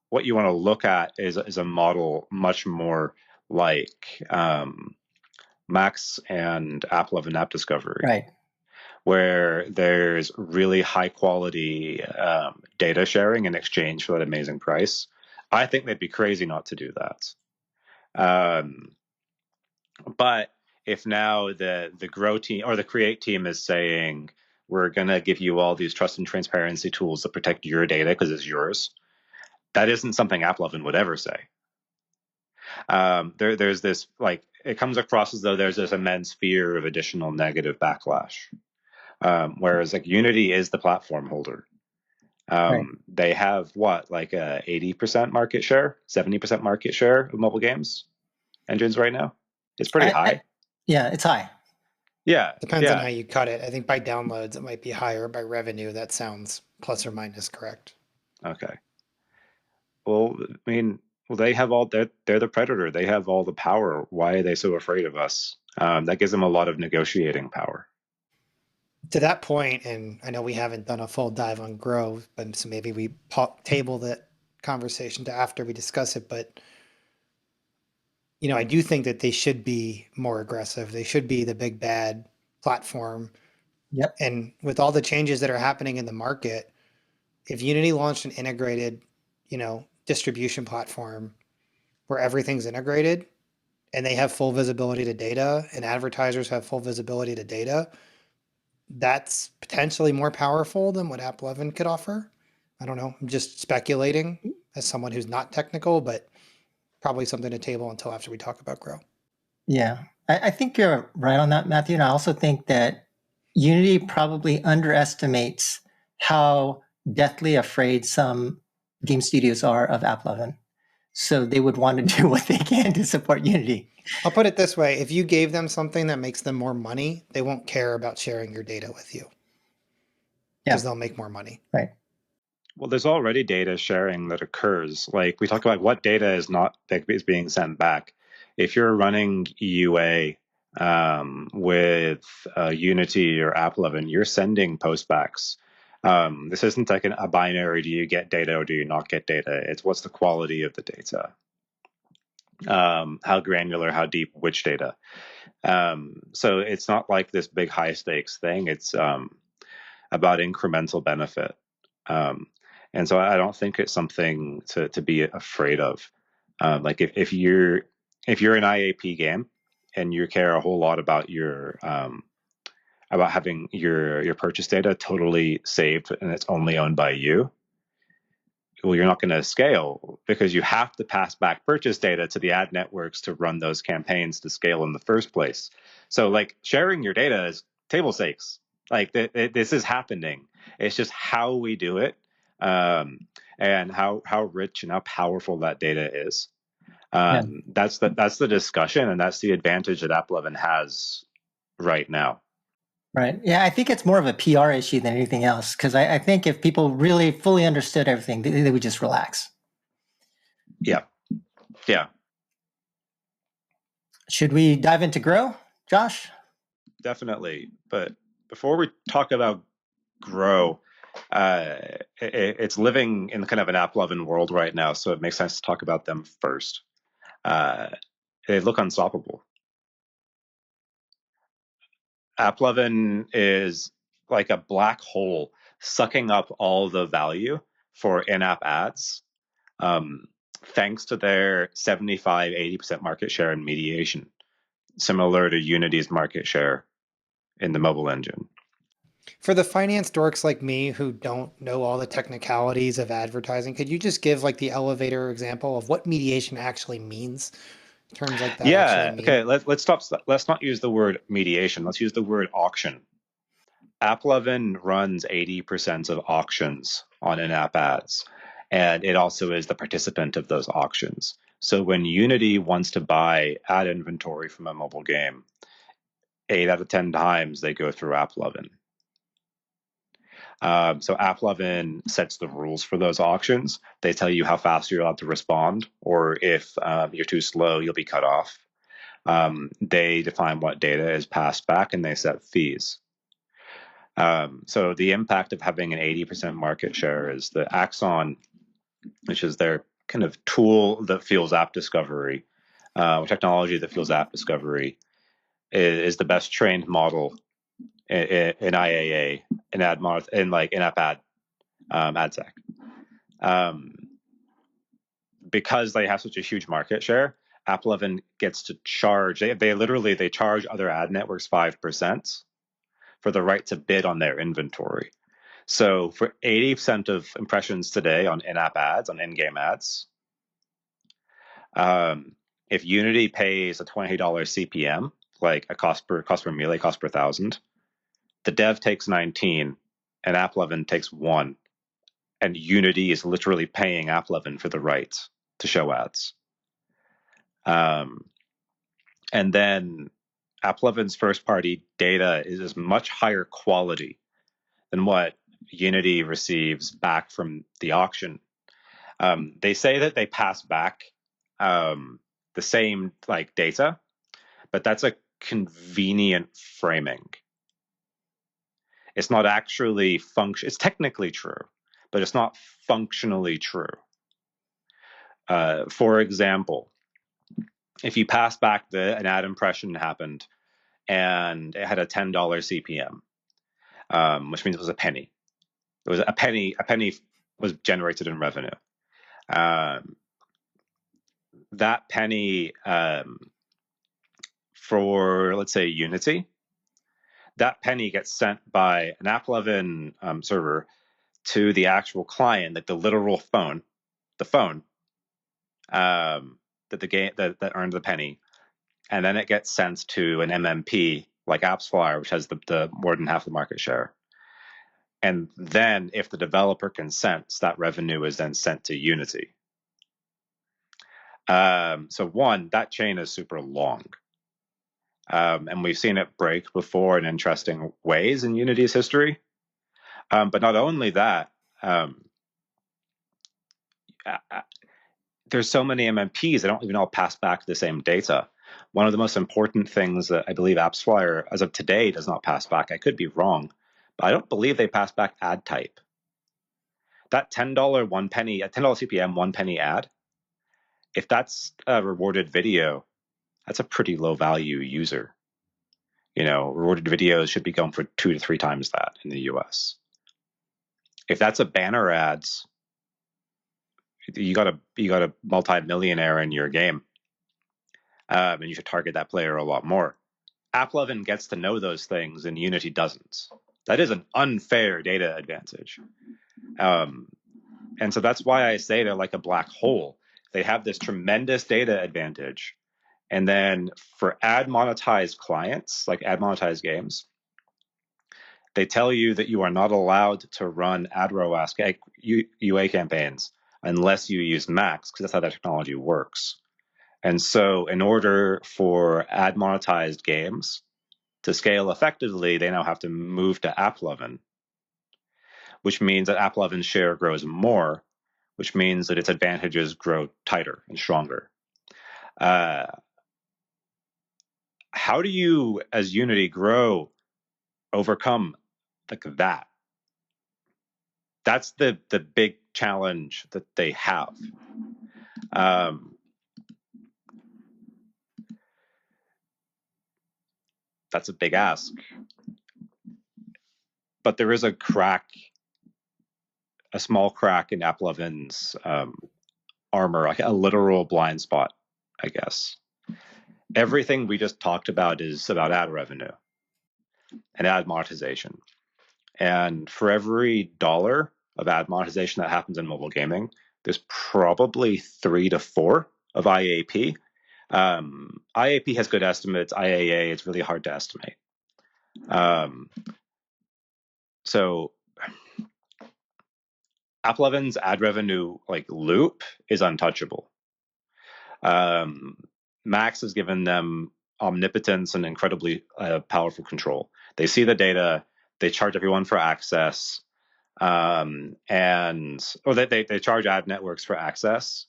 to look at is a model much more like MAX and AppLovin App Discovery,
right? Where
there's really high quality data sharing in exchange for that amazing price. I think they'd be crazy not to do that. But if now the grow team or the create team is saying, we're going to give you all these trust and transparency tools that protect your data because it's yours, that isn't something AppLovin would ever say. There's this, like, it comes across as though there's this immense fear of additional negative backlash. Whereas like Unity is the platform holder. Right. They have like a 80% market share, 70% market share of mobile games engines right now. It's pretty high.
Yeah, it's high.
Yeah.
Depends on how you cut it. I think by downloads, it might be higher. By revenue, that sounds plus or minus correct.
Okay. Well, I mean, they have they're the predator. They have all the power. Why are they so afraid of us? That gives them a lot of negotiating power.
To that point, and I know we haven't done a full dive on Grow, but so maybe we table that conversation to after we discuss it. But you know, I do think that they should be more aggressive. They should be the big bad platform.
Yep.
And with all the changes that are happening in the market, if Unity launched an integrated, you know, distribution platform where everything's integrated and they have full visibility to data and advertisers have full visibility to data, that's potentially more powerful than what AppLovin could offer. I don't know. I'm just speculating as someone who's not technical, but probably something to table until after we talk about Grow.
Yeah, I think you're right on that, Matthew. And I also think that Unity probably underestimates how deathly afraid some game studios are of AppLovin. So they would want to do what they can to support Unity.
I'll put it this way. If you gave them something that makes them more money, they won't care about sharing your data with you. Because they'll make more money.
Right.
Well, there's already data sharing that occurs. Like we talked about, what data is not that is being sent back. If you're running EUA with Unity or AppLovin, you're sending postbacks. This isn't like a binary: do you get data or do you not get data? It's what's the quality of the data, how granular, how deep, which data. So it's not like this big high stakes thing. It's about incremental benefit. And so I don't think it's something to be afraid of. Like if you're an IAP game and you care a whole lot about your about having your purchase data totally saved and it's only owned by you, well, you're not going to scale because you have to pass back purchase data to the ad networks to run those campaigns to scale in the first place. So like sharing your data is table stakes. Like this is happening. It's just how we do it, and how rich and how powerful that data is.
Yeah.
That's the discussion, and that's the advantage that AppLovin has right now.
Right. Yeah, I think it's more of a PR issue than anything else, because I think if people really fully understood everything, they would just relax.
Yeah. Yeah.
Should we dive into Grow, Josh?
Definitely. But before we talk about Grow, it's living in kind of an AppLovin world right now, so it makes sense to talk about them first. They look unstoppable. AppLovin is like a black hole sucking up all the value for in-app ads, thanks to their 75-80% market share in mediation, similar to Unity's market share in the mobile engine.
For the finance dorks like me who don't know all the technicalities of advertising, could you just give like the elevator example of what mediation actually means? Terms like that actually
Yeah.
mean?
Okay. Let's stop. Let's not use the word mediation. Let's use the word auction. AppLovin runs 80% of auctions on in-app ads, and it also is the participant of those auctions. So when Unity wants to buy ad inventory from a mobile game, 8 out of 10 times they go through AppLovin. So AppLovin sets the rules for those auctions. They tell you how fast you're allowed to respond, or if you're too slow, you'll be cut off. They define what data is passed back, and they set fees. So the impact of having an 80% market share is the Axon, which is their kind of tool that fuels app discovery, technology that fuels app discovery, is the best trained model in IAA, in ad mod, in like in-app ad tech. Because they have such a huge market share, AppLovin gets to charge. They literally charge other ad networks 5% for the right to bid on their inventory. So for 80% of impressions today on in-app ads, on in-game ads, if Unity pays a $20 CPM, like a cost per melee, cost per thousand, the dev takes 19 and AppLovin takes 1. And Unity is literally paying AppLovin for the right to show ads. And then AppLovin's first-party data is much higher quality than what Unity receives back from the auction. They say that they pass back the same like data, but that's a convenient framing. It's not actually function. It's technically true, but it's not functionally true. For example, if you pass back an ad impression happened and it had a $10 CPM, which means it was a penny. It was a penny. A penny was generated in revenue. That penny, for let's say Unity, that penny gets sent by an AppLovin server to the actual client, like the literal phone, the phone that the game that earned the penny, and then it gets sent to an MMP like AppsFlyer, which has the more than half the market share. And then, if the developer consents, that revenue is then sent to Unity. So one, that chain is super long. And we've seen it break before in interesting ways in Unity's history. But not only that, there's so many MMPs, they don't even all pass back the same data. One of the most important things that I believe AppsFlyer, as of today, does not pass back, I could be wrong, but I don't believe they pass back ad type. That $10 1 penny, a $10 CPM 1 penny ad, if that's a rewarded video, that's a pretty low value user. Rewarded videos should be going for 2 to 3 times that in the US. If that's a banner ads, you got a multi-millionaire in your game, and you should target that player a lot more. AppLovin gets to know those things, and Unity doesn't. That is an unfair data advantage. And so that's why I say they're like a black hole. They have this tremendous data advantage. And then for ad monetized clients, like ad monetized games, they tell you that you are not allowed to run ad ROAS UA campaigns unless you use MAX, because that's how that technology works. And so in order for ad monetized games to scale effectively, they now have to move to AppLovin, which means that AppLovin's share grows more, which means that its advantages grow tighter and stronger. How do you, as Unity, overcome like that? That's the big challenge that they have. That's a big ask. But there is a small crack in AppLovin's armor, like a literal blind spot, I guess. Everything we just talked about is about ad revenue and ad monetization. And for every dollar of ad monetization that happens in mobile gaming, there's probably 3 to 4 of IAP. IAP has good estimates. IAA, it's really hard to estimate. So AppLovin's ad revenue loop is untouchable. Max has given them omnipotence and incredibly powerful control. They see the data, they charge everyone for access, they charge ad networks for access,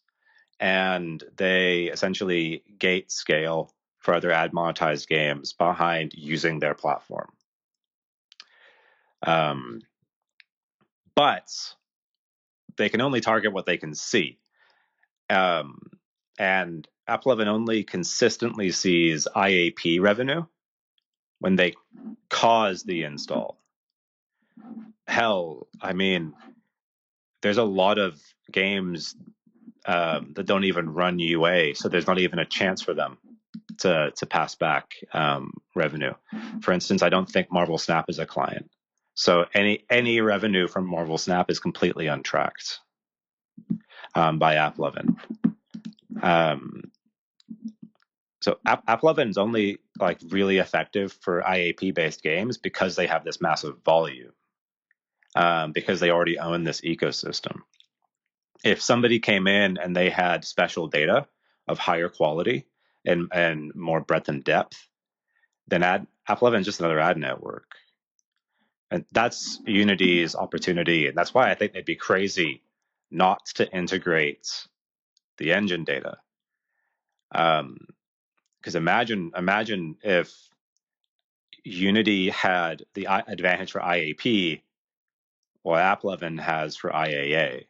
and they essentially gate scale for other ad monetized games behind using their platform. But they can only target what they can see. And AppLovin only consistently sees IAP revenue when they cause the install. Hell, I mean, there's a lot of games that don't even run UA, so there's not even a chance for them to pass back revenue. For instance, I don't think Marvel Snap is a client, so any revenue from Marvel Snap is completely untracked by AppLovin. So AppLovin is only really effective for IAP based games because they have this massive volume, because they already own this ecosystem. If somebody came in and they had special data of higher quality and more breadth and depth, then AppLovin is just another ad network. And that's Unity's opportunity. And that's why I think they'd be crazy not to integrate the engine data. Because imagine if Unity had the advantage for IAP, what AppLovin has for IAA.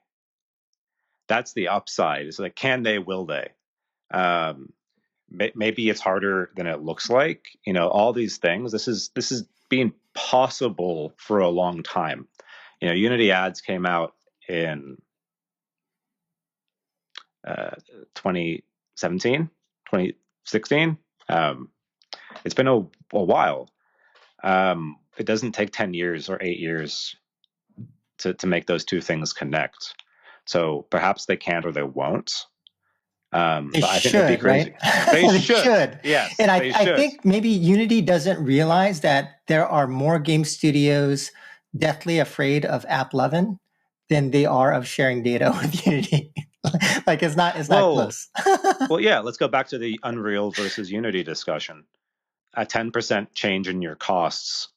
That's the upside. It's like, can they, will they? Maybe it's harder than it looks like. All these things. This is been possible for a long time. Unity ads came out in 2017, 2016. It's been a while. It doesn't take 10 years or 8 years to make those two things connect. So perhaps they can't or they won't.
They
but I think
should,
that'd be crazy.
right?
They should. Yes.
And
they should.
I think maybe Unity doesn't realize that there are more game studios deathly afraid of AppLovin than they are of sharing data with Unity. It's not close.
Well, yeah, let's go back to the Unreal versus Unity discussion. A 10% change in your costs,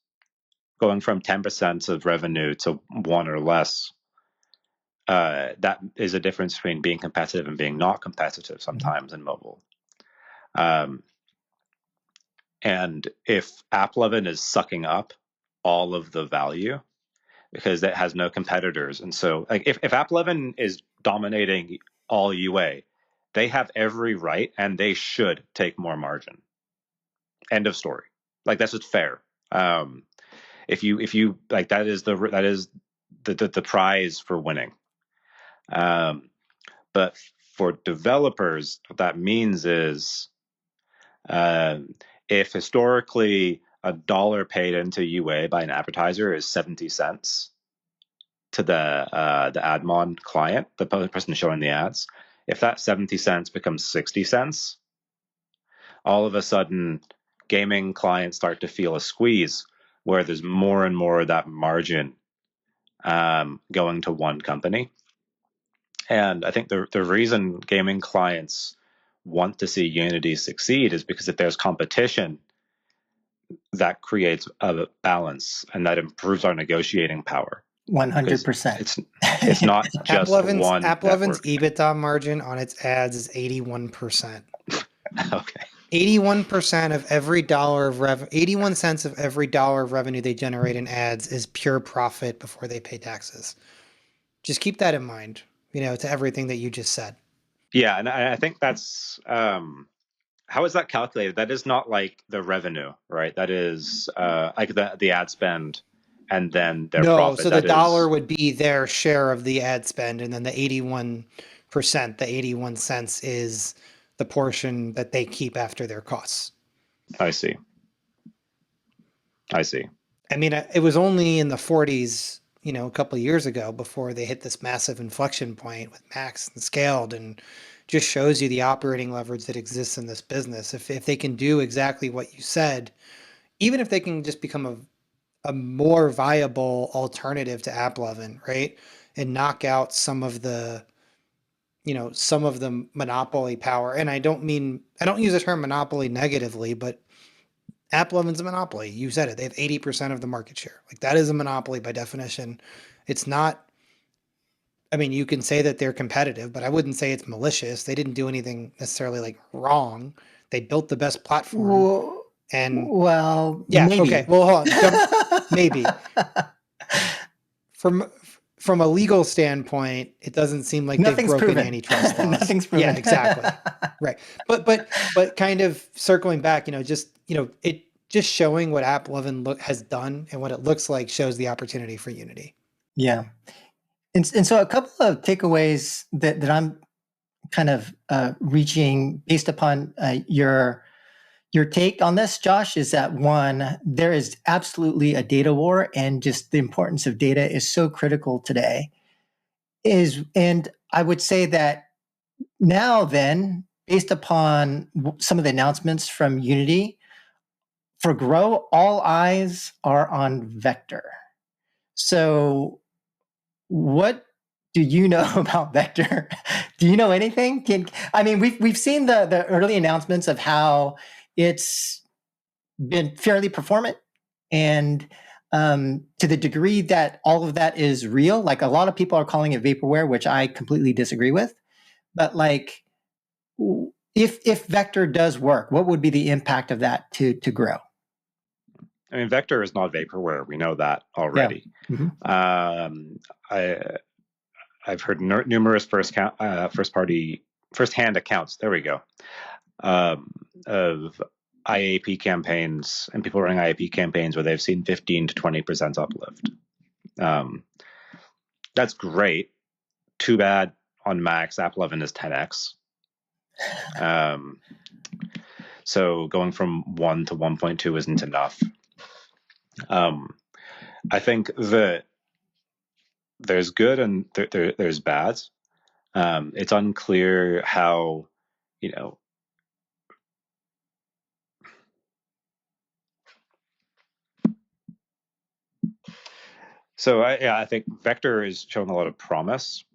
going from 10% of revenue to 1 or less, that is a difference between being competitive and being not competitive sometimes in mobile. And if AppLovin is sucking up all of the value because it has no competitors, and so like if AppLovin is dominating all UA, they have every right and they should take more margin. End of story. Like that's just fair. If you like, that is the prize for winning. But for developers, what that means is, if historically $1 paid into UA by an advertiser is 70 cents to the admon client, the person showing the ads, if that 70 cents becomes 60 cents, all of a sudden gaming clients start to feel a squeeze where there's more and more of that margin going to one company. And I think the reason gaming clients want to see Unity succeed is because if there's competition, that creates a balance and that improves our negotiating power.
100%.
It's not just one
AppLovin's
network.
EBITDA margin on its ads is 81%.
Okay.
81% of every dollar of 81 cents of every dollar of revenue they generate in ads is pure profit before they pay taxes. Just keep that in mind, to everything that you just said.
Yeah, and I think that's how is that calculated? That is not like the revenue, right? That is like the ad spend and then their profit.
So the dollar would be their share of the ad spend, and then the 81%, the 81 cents is the portion that they keep after their costs.
I see.
I mean, it was only in the 40s, a couple of years ago before they hit this massive inflection point with Max and Scaled, and just shows you the operating leverage that exists in this business. If they can do exactly what you said, even if they can just become a more viable alternative to AppLovin, right? And knock out some of the monopoly power. And I don't use the term monopoly negatively, but AppLovin's a monopoly. You said it. They have 80% of the market share. Like, that is a monopoly by definition. It's not, I mean, you can say that they're competitive, but I wouldn't say it's malicious. They didn't do anything necessarily like wrong. They built the best platform.
Maybe.
Okay. Well, hold on. Maybe. From a legal standpoint, it doesn't seem like they've broken antitrust laws.
Nothing's proven.
Yeah, exactly. Right. But kind of circling back, it just showing what AppLovin has done and what it looks like shows the opportunity for Unity.
Yeah. And so a couple of takeaways that I'm kind of reaching based upon your take on this, Josh, is that one, there is absolutely a data war, and just the importance of data is so critical today. And I would say that now then, based upon some of the announcements from Unity, for Grow, all eyes are on Vector. So what do you know about Vector? Do you know anything? We've seen the early announcements of how it's been fairly performant, and to the degree that all of that is real, like a lot of people are calling it vaporware, which I completely disagree with. But like, if Vector does work, what would be the impact of that to Grow?
I mean, Vector is not vaporware. We know that already. Yeah. Mm-hmm. I've heard numerous first-hand accounts. There we go. Of IAP campaigns and people running IAP campaigns where they've seen 15 to 20% uplift. That's great. Too bad on Max, AppLovin is 10x. So going from 1 to 1.2 isn't enough. I think that there's good and there's bad. It's unclear how, So I think Vector is showing a lot of promise.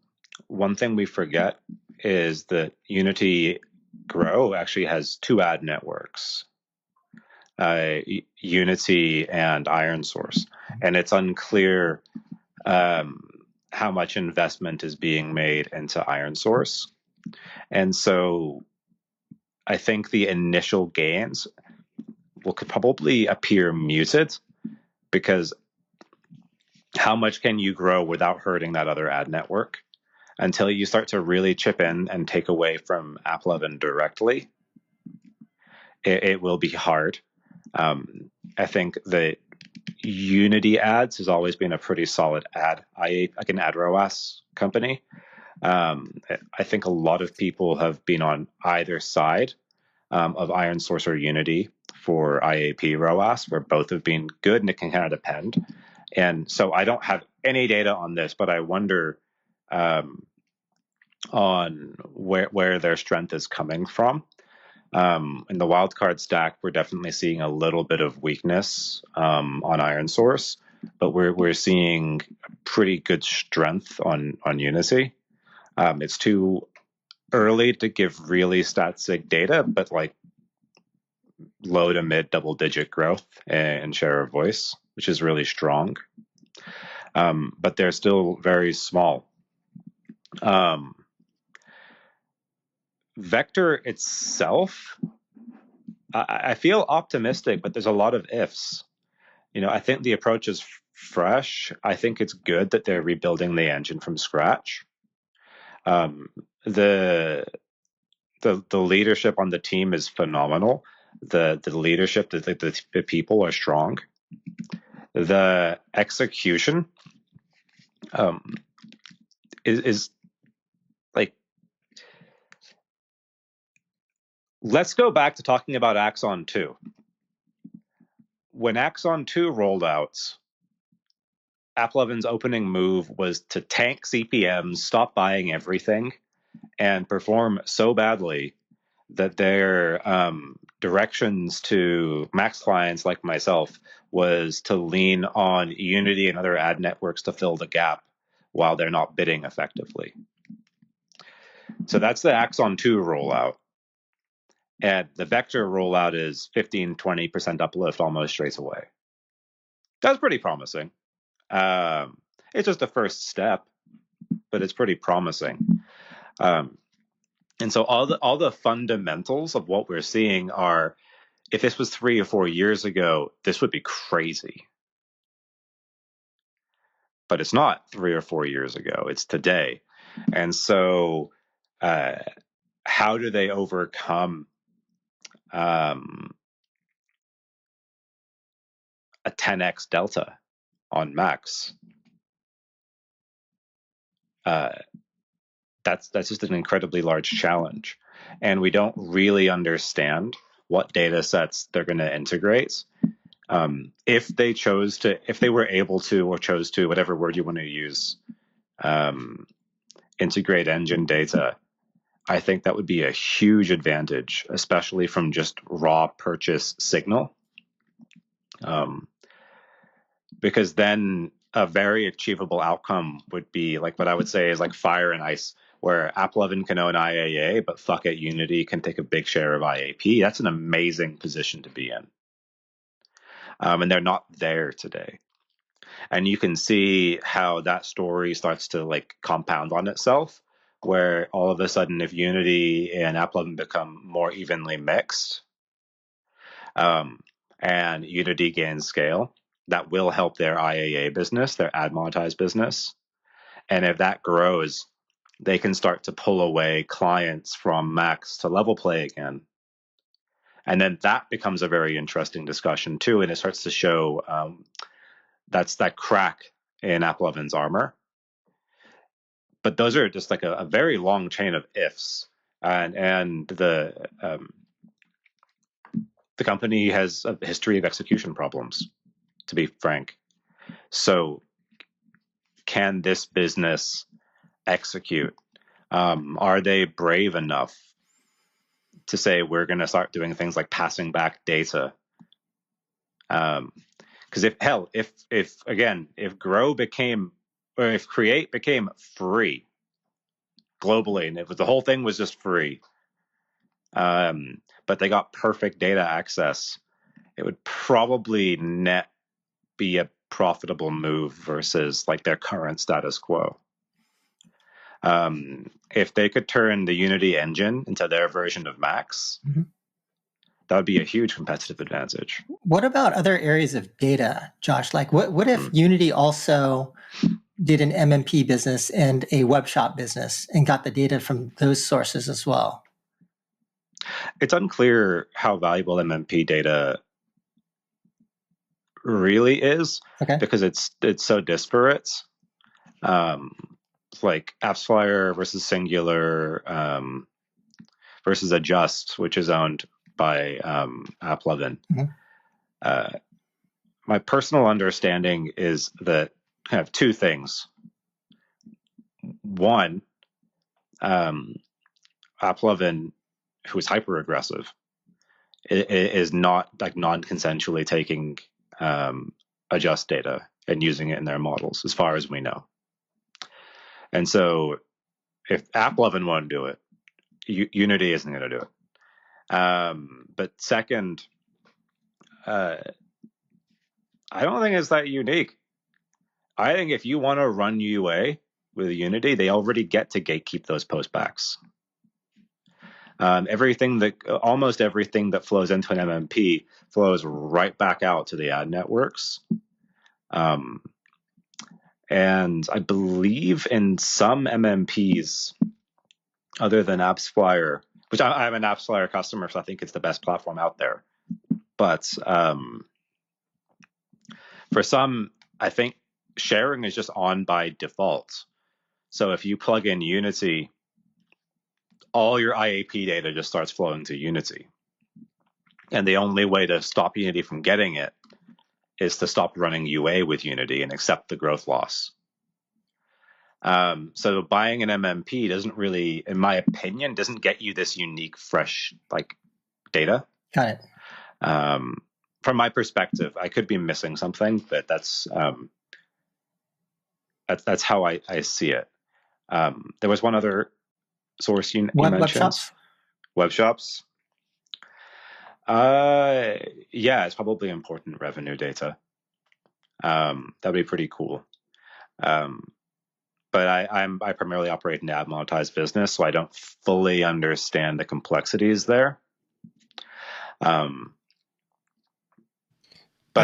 One thing we forget is that Unity Grow actually has two ad networks, Unity and Iron Source, and it's unclear how much investment is being made into ironSource. And so I think the initial gains could probably appear muted, because how much can you grow without hurting that other ad network? Until you start to really chip in and take away from AppLovin directly, it will be hard. I think that Unity ads has always been a pretty solid like an ad ROAS company. I think a lot of people have been on either side of ironSource or Unity for IAP ROAS, where both have been good, and it can kind of depend. And so I don't have any data on this, but I wonder on where their strength is coming from. In the wildcard stack, we're definitely seeing a little bit of weakness on ironSource, but we're seeing pretty good strength on Unity. It's too early to give really stat-sig data, but like low to mid double-digit growth in share of voice, which is really strong. But they're still very small. Vector itself, I feel optimistic, but there's a lot of ifs. I think the approach is fresh. I think it's good that they're rebuilding the engine from scratch. The leadership on the team is phenomenal. The leadership, the people are strong. The execution is like, let's go back to talking about Axon 2. When Axon 2 rolled out, AppLovin's opening move was to tank CPMs, stop buying everything, and perform so badly that their directions to Max clients like myself was to lean on Unity and other ad networks to fill the gap while they're not bidding effectively. So that's the Axon 2 rollout. And the Vector rollout is 15-20% uplift almost straight away. That's pretty promising. It's just the first step, but it's pretty promising. And so all the fundamentals of what we're seeing are, if this was 3 or 4 years ago, this would be crazy. But it's not 3 or 4 years ago. It's today. And so how do they overcome a 10x delta on Max? That's just an incredibly large challenge. And we don't really understand what data sets they're going to integrate. If they were able to, or chose to, whatever word you want to use, integrate engine data, I think that would be a huge advantage, especially from just raw purchase signal. Because then a very achievable outcome would be like what I would say is like fire and ice, where AppLovin can own IAA, but fuck it, Unity can take a big share of IAP. That's an amazing position to be in. And they're not there today. And you can see how that story starts to like compound on itself, where all of a sudden, if Unity and AppLovin become more evenly mixed, and Unity gains scale, that will help their IAA business, their ad monetized business. And if that grows, they can start to pull away clients from Max to level play again. And then that becomes a very interesting discussion too, and it starts to show that's that crack in AppLovin's armor. But those are just like a very long chain of ifs, and the company has a history of execution problems, to be frank. So can this business execute? Are they brave enough to say we're going to start doing things like passing back data? Because if Grow became, or if Create became free globally, and if the whole thing was just free, but they got perfect data access, it would probably net be a profitable move versus like their current status quo. If they could turn the Unity engine into their version of Max, that would be a huge competitive advantage.
What about other areas of data, Josh? Like what if Unity also did an MMP business and a web shop business and got the data from those sources as well?
It's unclear how valuable MMP data really is, because it's so disparate. Like AppsFlyer versus Singular versus Adjust, which is owned by AppLovin. My personal understanding is that kind of two things. One, AppLovin, who is hyper aggressive, is not like non-consensually taking Adjust data and using it in their models, as far as we know. And so if AppLovin won't do it, Unity isn't going to do it. But second, I don't think it's that unique. I think if you want to run UA with Unity, they already get to gatekeep those postbacks. Almost everything that flows into an MMP flows right back out to the ad networks. And I believe in some MMPs, other than AppsFlyer, which I'm an AppsFlyer customer, so I think it's the best platform out there. But for some, I think sharing is just on by default. So if you plug in Unity, all your IAP data just starts flowing to Unity. And the only way to stop Unity from getting it is to stop running UA with Unity and accept the growth loss. So buying an MMP doesn't really, in my opinion, doesn't get you this unique, fresh data.
Got it.
From my perspective, I could be missing something, but that's how I see it. There was one other source you mentioned.
Web shops?
Web shops. Yeah, it's probably important revenue data. That'd be pretty cool. But I primarily operate an ad monetized business, so I don't fully understand the complexities there.
But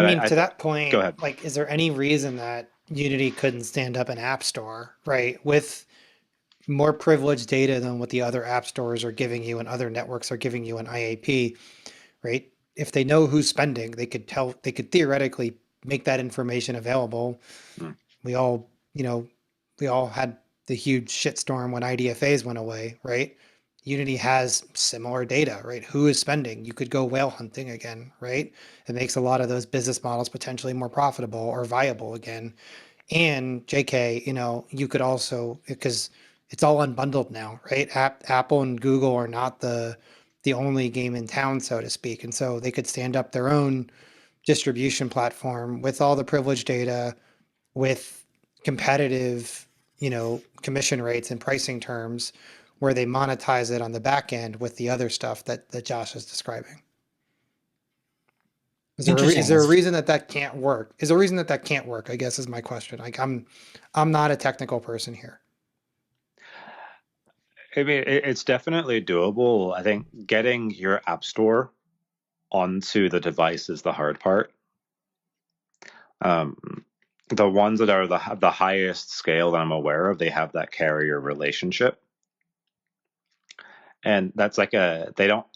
I mean, to that point,
go ahead.
Like, is there any reason that Unity couldn't stand up an app store, right, with more privileged data than what the other app stores are giving you and other networks are giving you in IAP, right? If they know who's spending, they could theoretically make that information available. We all had the huge shitstorm when IDFAs went away, right? Unity has similar data, right? Who is spending? You could go whale hunting again, right? It makes a lot of those business models potentially more profitable or viable again. And JK, you could also, because it's all unbundled now, right? Apple and Google are not the only game in town, so to speak. And so they could stand up their own distribution platform with all the privileged data, with competitive, commission rates and pricing terms, where they monetize it on the back end with the other stuff that Josh is describing. Is there a reason that can't work? Is there a reason that can't work? I guess is my question. Like I'm not a technical person here.
I mean, it's definitely doable. I think getting your app store onto the device is the hard part. The ones that are the highest scale that I'm aware of, they have that carrier relationship. And that's they don't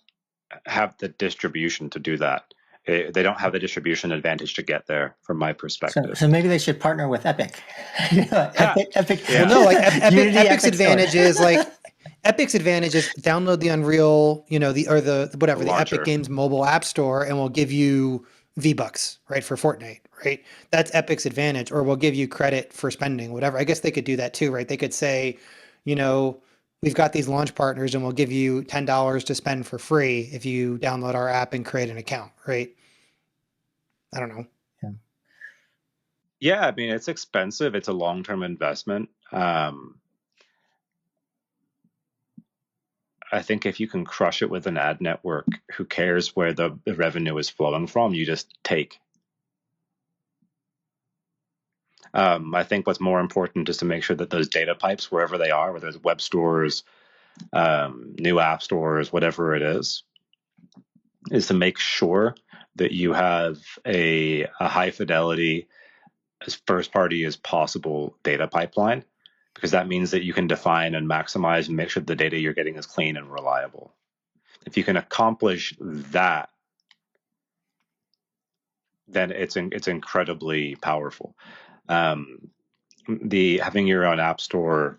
have the distribution to do that. They don't have the distribution advantage to get there, from my perspective.
So maybe they should partner with Epic. Epic.
Yeah. Well, no, like Epic's advantage is Epic's advantage is download the Unreal, the Epic Games mobile app store, and we'll give you V-Bucks, right, for Fortnite, right? That's Epic's advantage, or we'll give you credit for spending, whatever. I guess they could do that too, right? They could say, we've got these launch partners and we'll give you $10 to spend for free if you download our app and create an account, right? I don't know.
Yeah, I mean, it's expensive. It's a long-term investment. I think if you can crush it with an ad network, who cares where the revenue is flowing from? You just take. I think what's more important is to make sure that those data pipes, wherever they are, whether it's web stores, new app stores, whatever it is to make sure that you have a high fidelity, as first party as possible data pipeline, because that means that you can define and maximize and make sure the data you're getting is clean and reliable. If you can accomplish that, then it's incredibly powerful. The having your own app store,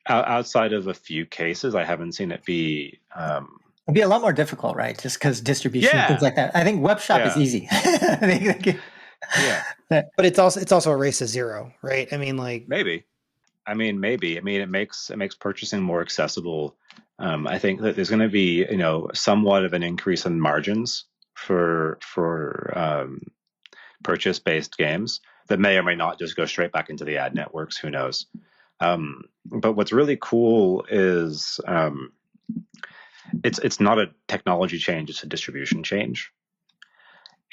outside of a few cases, I haven't seen it be.
It'd be a lot more difficult, right? Just because distribution and things like that. I think web shop is easy.
Yeah.
But it's also a race to zero, right? I mean, like
maybe. I mean, it makes purchasing more accessible. I think that there's going to be, somewhat of an increase in margins for purchase-based games that may or may not just go straight back into the ad networks. Who knows? But what's really cool is it's not a technology change; it's a distribution change,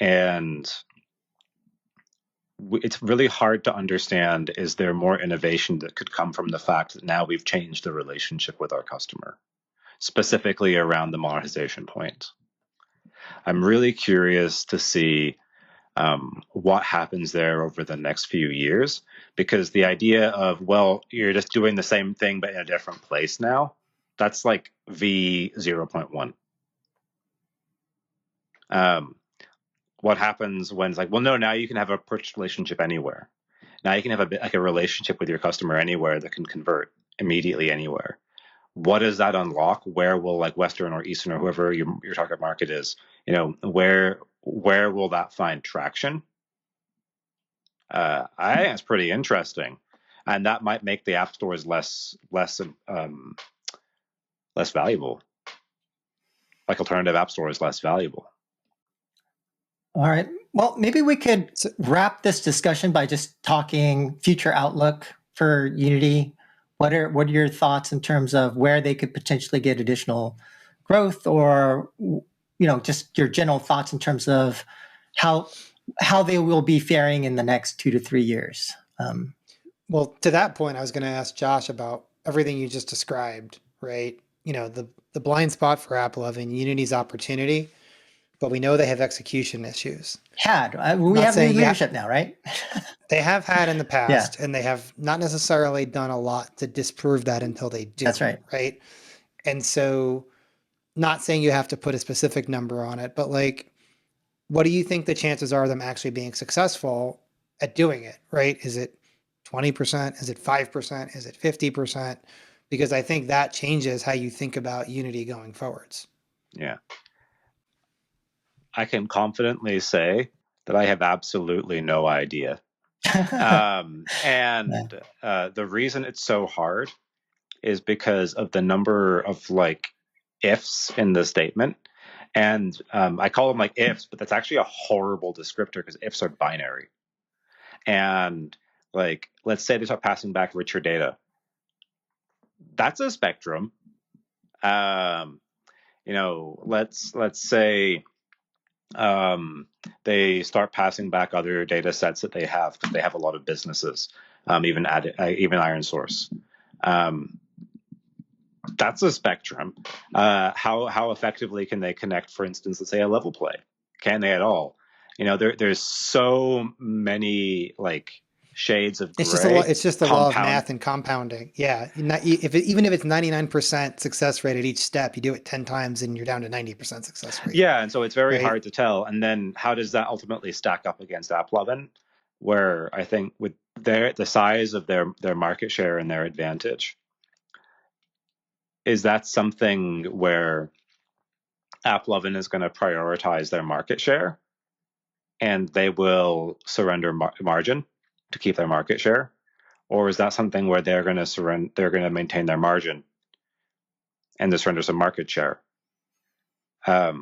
and it's really hard to understand, is there more innovation that could come from the fact that now we've changed the relationship with our customer, specifically around the monetization point. I'm really curious to see what happens there over the next few years, because the idea of, well, you're just doing the same thing but in a different place now, that's like V0.1. What happens when it's like, well, no, now you can have a purchase relationship anywhere. Now you can have a relationship with your customer anywhere that can convert immediately anywhere. What does that unlock? Where will, like, Western or Eastern or whoever your target market is, where will that find traction? I think it's pretty interesting, and that might make the app stores less valuable, like alternative app stores less valuable.
All right. Well, maybe we could wrap this discussion by just talking future outlook for Unity. What are your thoughts in terms of where they could potentially get additional growth, or just your general thoughts in terms of how they will be faring in the next 2 to 3 years?
Well, to that point, I was going to ask Josh about everything you just described, right? The blind spot for AppLovin, Unity's opportunity, but we know they have execution issues.
We have new leadership now, right?
They have had in the past, and they have not necessarily done a lot to disprove that until they do.
That's right.
Right. And so, not saying you have to put a specific number on it, but like, what do you think the chances are of them actually being successful at doing it? Right? Is it 20%? Is it 5%? Is it 50%? Because I think that changes how you think about Unity going forwards.
Yeah. I can confidently say that I have absolutely no idea. The reason it's so hard is because of the number of ifs in the statement. And I call them ifs, but that's actually a horrible descriptor because ifs are binary. And let's say they start passing back richer data. That's a spectrum. Let's say they start passing back other data sets that they have because they have a lot of businesses, even Iron Source. That's a spectrum. How effectively can they connect, for instance, let's say a level play? Can they at all? There's so many shades of gray.
It's just the law of math and compounding. Yeah. Even if it's 99% success rate at each step, you do it 10 times and you're down to 90% success rate.
Yeah. And so it's very hard to tell. And then how does that ultimately stack up against AppLovin, where I think with the size of their market share and their advantage, is that something where AppLovin is going to prioritize their market share and they will surrender margin to keep their market share? Or is that something where they're going to maintain their margin and just surrender some market share? I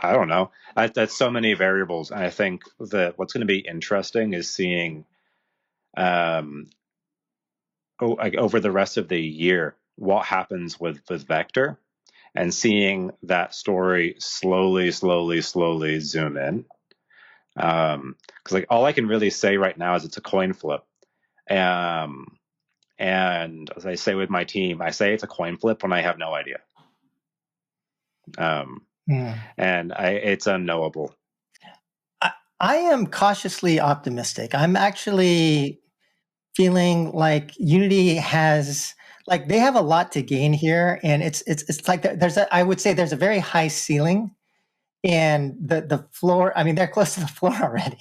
don't know. That's so many variables. And I think that what's going to be interesting is seeing over the rest of the year what happens with Vector, and seeing that story slowly zoom in. Because like all I can really say right now is it's a coin flip. Um, and as I say with my team, I say it's a coin flip when I have no idea. And it's unknowable.
I am cautiously optimistic. I'm actually feeling like Unity has, like, they have a lot to gain here, and it's like there's a, I would say there's a very high ceiling, and the floor. I mean, they're close to the floor already.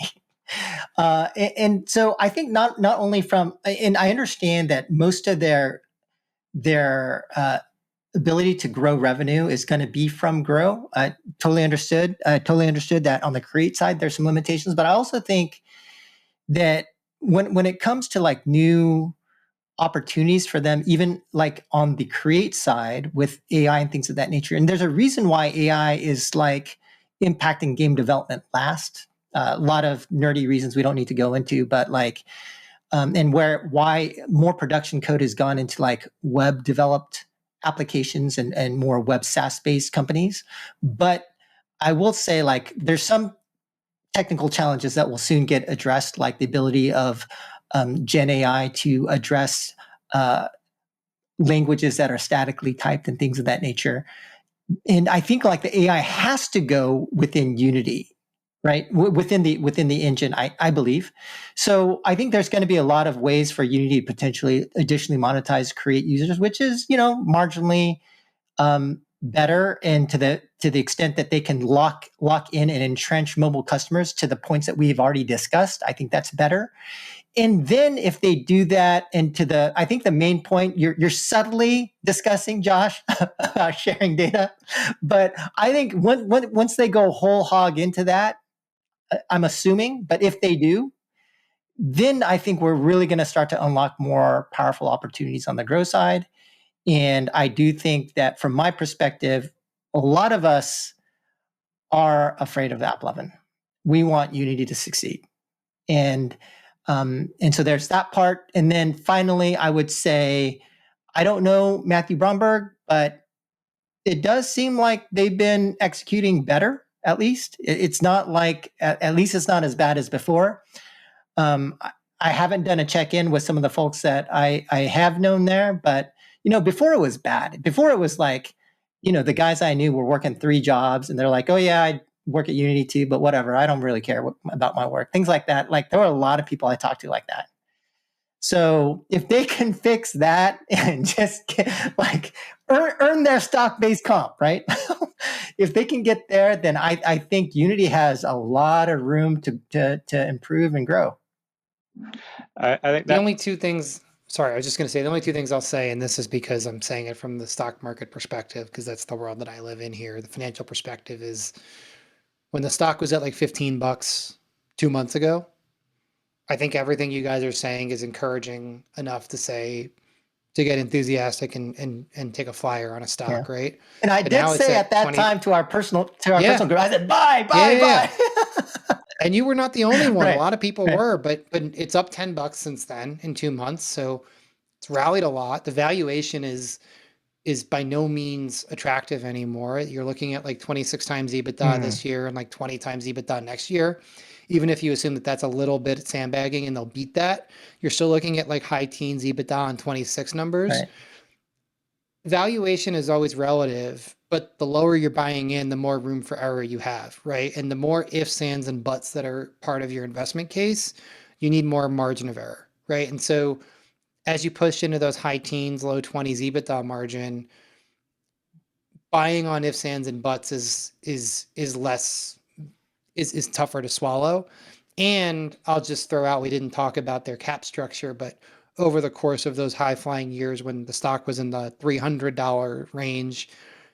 And so I think not only from, and I understand that most of their ability to grow revenue is going to be from grow. I totally understood. I totally understood that on the create side, there's some limitations, but I also think that when it comes to like new opportunities for them, even like on the create side with AI and things of that nature, and there's a reason why AI is like impacting game development last. A lot of nerdy reasons we don't need to go into, but like, and why more production code has gone into like web developed applications and more web SaaS based companies. But I will say, like, there's some technical challenges that will soon get addressed, like the ability of Gen AI to address languages that are statically typed and things of that nature. And I think like the AI has to go within Unity, right? Within the engine, I believe. So I think there's going to be a lot of ways for Unity to potentially additionally monetize create users, which is, you know, marginally better, and to the extent that they can lock in and entrench mobile customers to the points that we've already discussed. I think that's better. And then if they do that, and I think the main point you're subtly discussing, Josh, about sharing data, but I think once they go whole hog into that, I'm assuming, but if they do, then I think we're really going to start to unlock more powerful opportunities on the growth side. And I do think that from my perspective, a lot of us are afraid of AppLovin. We want Unity to succeed. And so there's that part. And then finally, I would say, I don't know Matthew Bromberg, but it does seem like they've been executing better. At least it's not like, at least it's not as bad as before. I haven't done a check in with some of the folks that I have known there, but you know, before it was bad. Before it was like, you know, the guys I knew were working 3 jobs, and they're like, oh yeah, I work at Unity too, but whatever, I don't really care about my work. Things like that. Like there were a lot of people I talked to like that. So if they can fix that and just like earn their stock-based comp, right? If they can get there, then I think Unity has a lot of room to improve and grow.
I think
The only two things, sorry, I was just going to say the only two things I'll say, and this is because I'm saying it from the stock market perspective, because that's the world that I live in here. The financial perspective is when the stock was at like $15 2 months ago, I think everything you guys are saying is encouraging enough to say, to get enthusiastic and take a flyer on a stock, right?
And I
But
did
now it's
say
at
at that
20.
time to our personal
Yeah.
group, I said, buy,
Yeah, yeah, yeah.
buy.
And you were not the only one. A
Right.
lot of people
Right.
were, but it's up $10 since then in 2 months. So it's rallied a lot. The valuation is by no means attractive anymore. You're looking at like 26 times EBITDA this year and like 20 times EBITDA next year. Even if you assume that that's a little bit sandbagging and they'll beat that, you're still looking at like high teens EBITDA on 26 numbers.
Right.
Valuation is always relative, but the lower you're buying in, the more room for error you have, right? And the more ifs, ands, and buts that are part of your investment case, you need more margin of error, right? And so as you push into those high teens, low 20s EBITDA margin, buying on ifs, ands, and buts is less is tougher to swallow. And I'll just throw out, we didn't talk about their cap structure, but over the course of those high flying years when the stock was in the $300 range,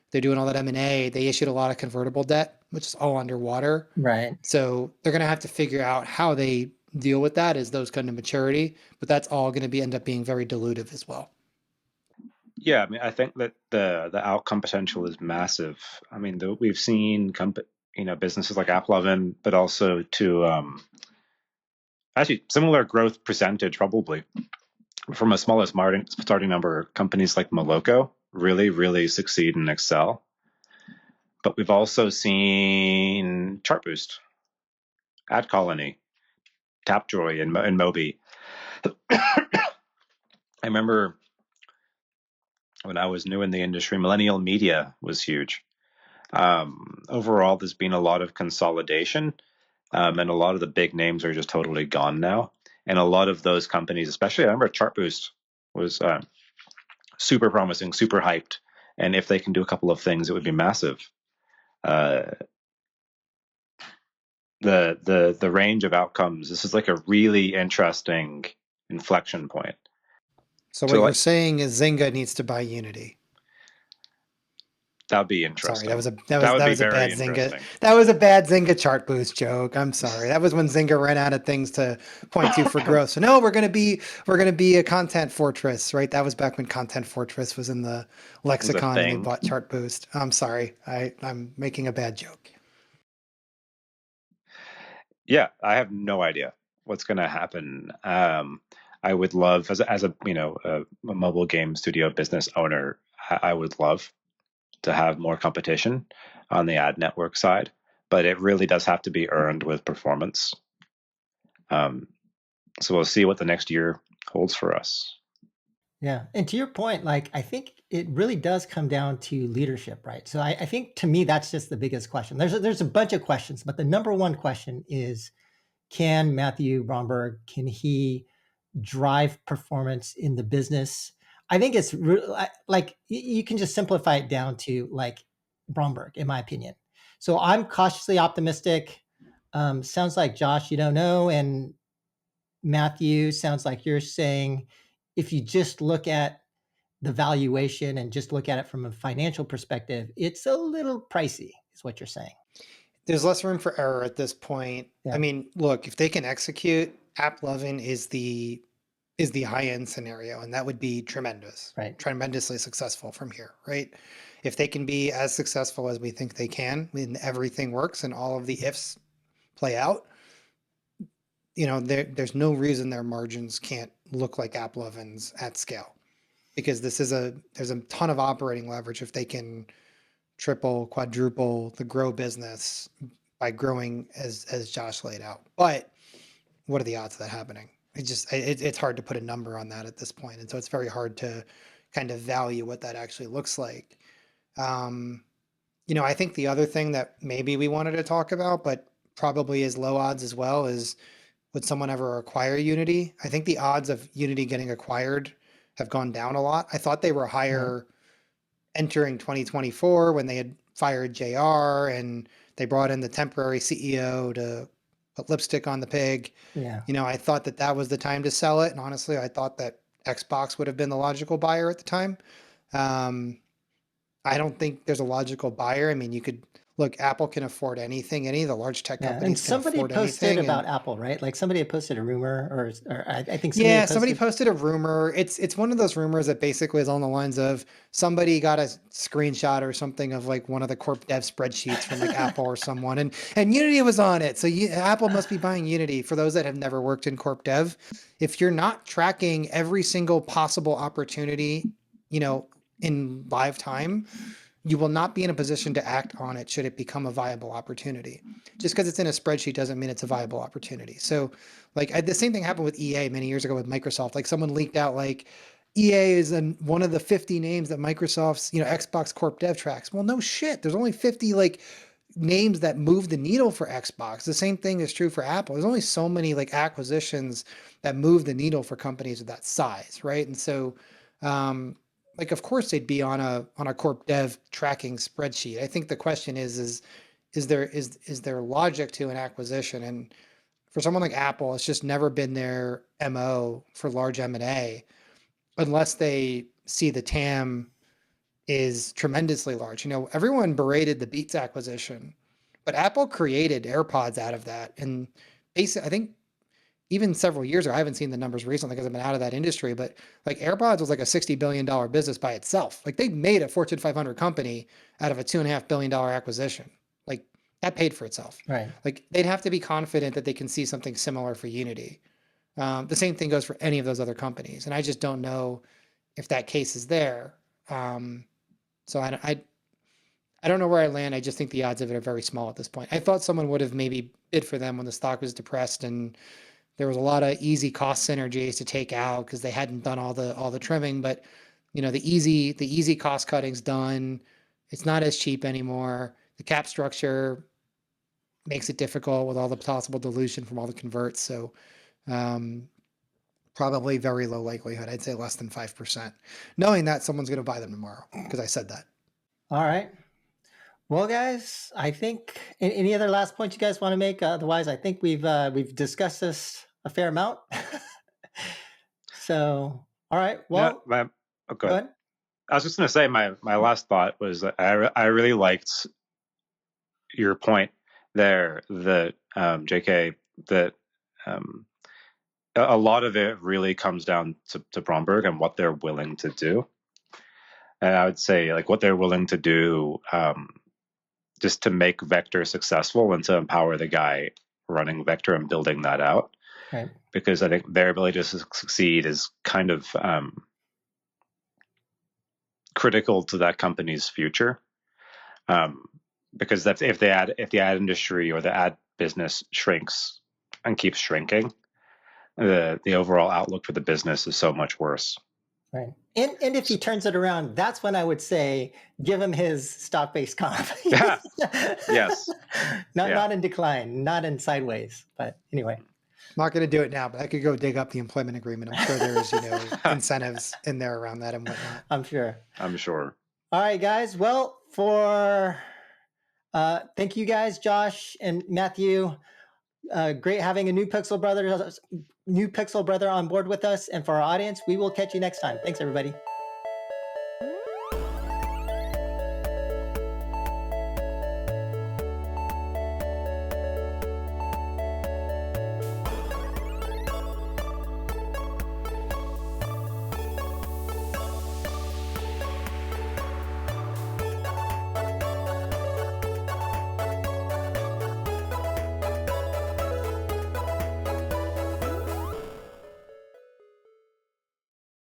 they're doing all that M&A, they issued a lot of convertible debt, which is all underwater.
Right.
So they're going to have to figure out how they deal with that as those come to maturity, but that's all going to end up being very dilutive as well.
Yeah, I mean, I think that the outcome potential is massive. I mean, we've seen businesses like AppLovin, but also to actually similar growth percentage probably from a smaller starting number. Companies like Moloko really succeed and excel. But we've also seen Chartboost Ad Colony, Tapjoy, and Moby. I remember when I was new in the industry, millennial media was huge. Overall, there's been a lot of consolidation, and a lot of the big names are just totally gone now. And a lot of those companies, especially I remember Chartboost was super promising, super hyped, and if they can do a couple of things, it would be massive. Uh, the range of outcomes. This is like a really interesting inflection point.
So what
So
you're
like
saying is Zynga needs to buy Unity.
that'd be
Sorry,
interesting.
that
That would be
was a bad
very
Zynga.
interesting.
That was a bad Zynga chart boost joke. I'm sorry. That was when Zynga ran out of things to point to for growth. So no, we're gonna be a content fortress, right? That was back when content fortress was in the
It was a
lexicon and they
thing.
bought chart boost. I'm sorry. I'm making a bad joke.
Yeah, I have no idea what's going to happen. I would love, as a a mobile game studio business owner, I would love to have more competition on the ad network side, but it really does have to be earned with performance. So we'll see what the next year holds for us.
Yeah. And to your point, like, I think it really does come down to leadership, right? So I think to me, that's just the biggest question. There's a bunch of questions, but the number one question is, can Matthew Bromberg, can he drive performance in the business? I think it's like you can just simplify it down to like Bromberg, in my opinion. So I'm cautiously optimistic. Sounds like Josh, you don't know, and Matthew, sounds like you're saying if you just look at the valuation and just look at it from a financial perspective, it's a little pricey, is what you're saying.
There's less room for error at this point. I
Yeah.
mean, look, if they can execute, AppLovin is the high end scenario, and that would be tremendous,
Right.
tremendously successful from here, right? If they can be as successful as we think they can, when everything works and all of the ifs play out, there's no reason their margins can't look like AppLovin's at scale, because there's a ton of operating leverage if they can triple, quadruple the grow business by growing as Josh laid out. But what are the odds of that happening? It's hard to put a number on that at this point, and so it's very hard to kind of value what that actually looks like. I think the other thing that maybe we wanted to talk about, but probably is low odds as well, is would someone ever acquire Unity? I think the odds of Unity getting acquired have gone down a lot. I thought they were higher entering 2024 when they had fired JR and they brought in the temporary CEO to put lipstick on the pig.
Yeah.
I thought that was the time to sell it. And honestly, I thought that Xbox would have been the logical buyer at the time. I don't think there's a logical buyer. I mean, you could look, Apple can afford anything. Any of the large tech
Yeah. And
companies can
somebody
afford
posted
anything.
about
And
Apple, right? Like somebody had posted a rumor, or I think somebody
yeah,
had
somebody
posted.
posted a rumor. It's one of those rumors that basically is on the lines of somebody got a screenshot or something of like one of the corp dev spreadsheets from like Apple or someone, and Unity was on it. So Apple must be buying Unity. For those that have never worked in corp dev, if you're not tracking every single possible opportunity, in live time, you will not be in a position to act on it should it become a viable opportunity. Just because it's in a spreadsheet doesn't mean it's a viable opportunity. So like the same thing happened with EA many years ago with Microsoft. Like someone leaked out like EA is one of the 50 names that Microsoft's, Xbox Corp Dev tracks. Well, no shit. There's only 50 like names that move the needle for Xbox. The same thing is true for Apple. There's only so many like acquisitions that move the needle for companies of that size, right? And so like of course they'd be on a corp dev tracking spreadsheet. I think the question is there logic to an acquisition? And for someone like Apple, it's just never been their MO for large M&A unless they see the TAM is tremendously large. Everyone berated the Beats acquisition, but Apple created AirPods out of that. And basically, I think even several years ago, I haven't seen the numbers recently because I've been out of that industry, but like AirPods was like a $60 billion business by itself. Like they made a Fortune 500 company out of a $2.5 billion acquisition. Like that paid for itself.
Right.
Like they'd have to be confident that they can see something similar for Unity. The same thing goes for any of those other companies. And I just don't know if that case is there. So I don't know where I land. I just think the odds of it are very small at this point. I thought someone would have maybe bid for them when the stock was depressed and there was a lot of easy cost synergies to take out because they hadn't done all the trimming. But the easy cost cutting's done. It's not as cheap anymore. The cap structure makes it difficult with all the possible dilution from all the converts. So probably very low likelihood. I'd say less than 5%, knowing that someone's going to buy them tomorrow because I said that.
All right. Well, guys, I think any other last points you guys want to make? Otherwise, I think we've discussed this a fair amount. So, all right. Well,
go ahead. I was just going to say my last thought was that I really liked your point there, that JK, that a lot of it really comes down to Bromberg and what they're willing to do. And I would say like what they're willing to do just to make Vector successful and to empower the guy running Vector and building that out.
Right.
Because I think their ability to succeed is kind of critical to that company's future. Because that's if the ad industry or the ad business shrinks and keeps shrinking, the overall outlook for the business is so much worse.
Right. And if he turns it around, that's when I would say give him his stock-based comp.
Yeah. Yes.
Not in decline, not in sideways. But anyway.
I'm not going to do it now, but I could go dig up the employment agreement. I'm sure there's incentives in there around that and whatnot.
I'm sure.
All
right, guys. Well, thank you guys, Josh and Matthew. Great having a new Pixel brother on board with us. And for our audience, we will catch you next time. Thanks, everybody.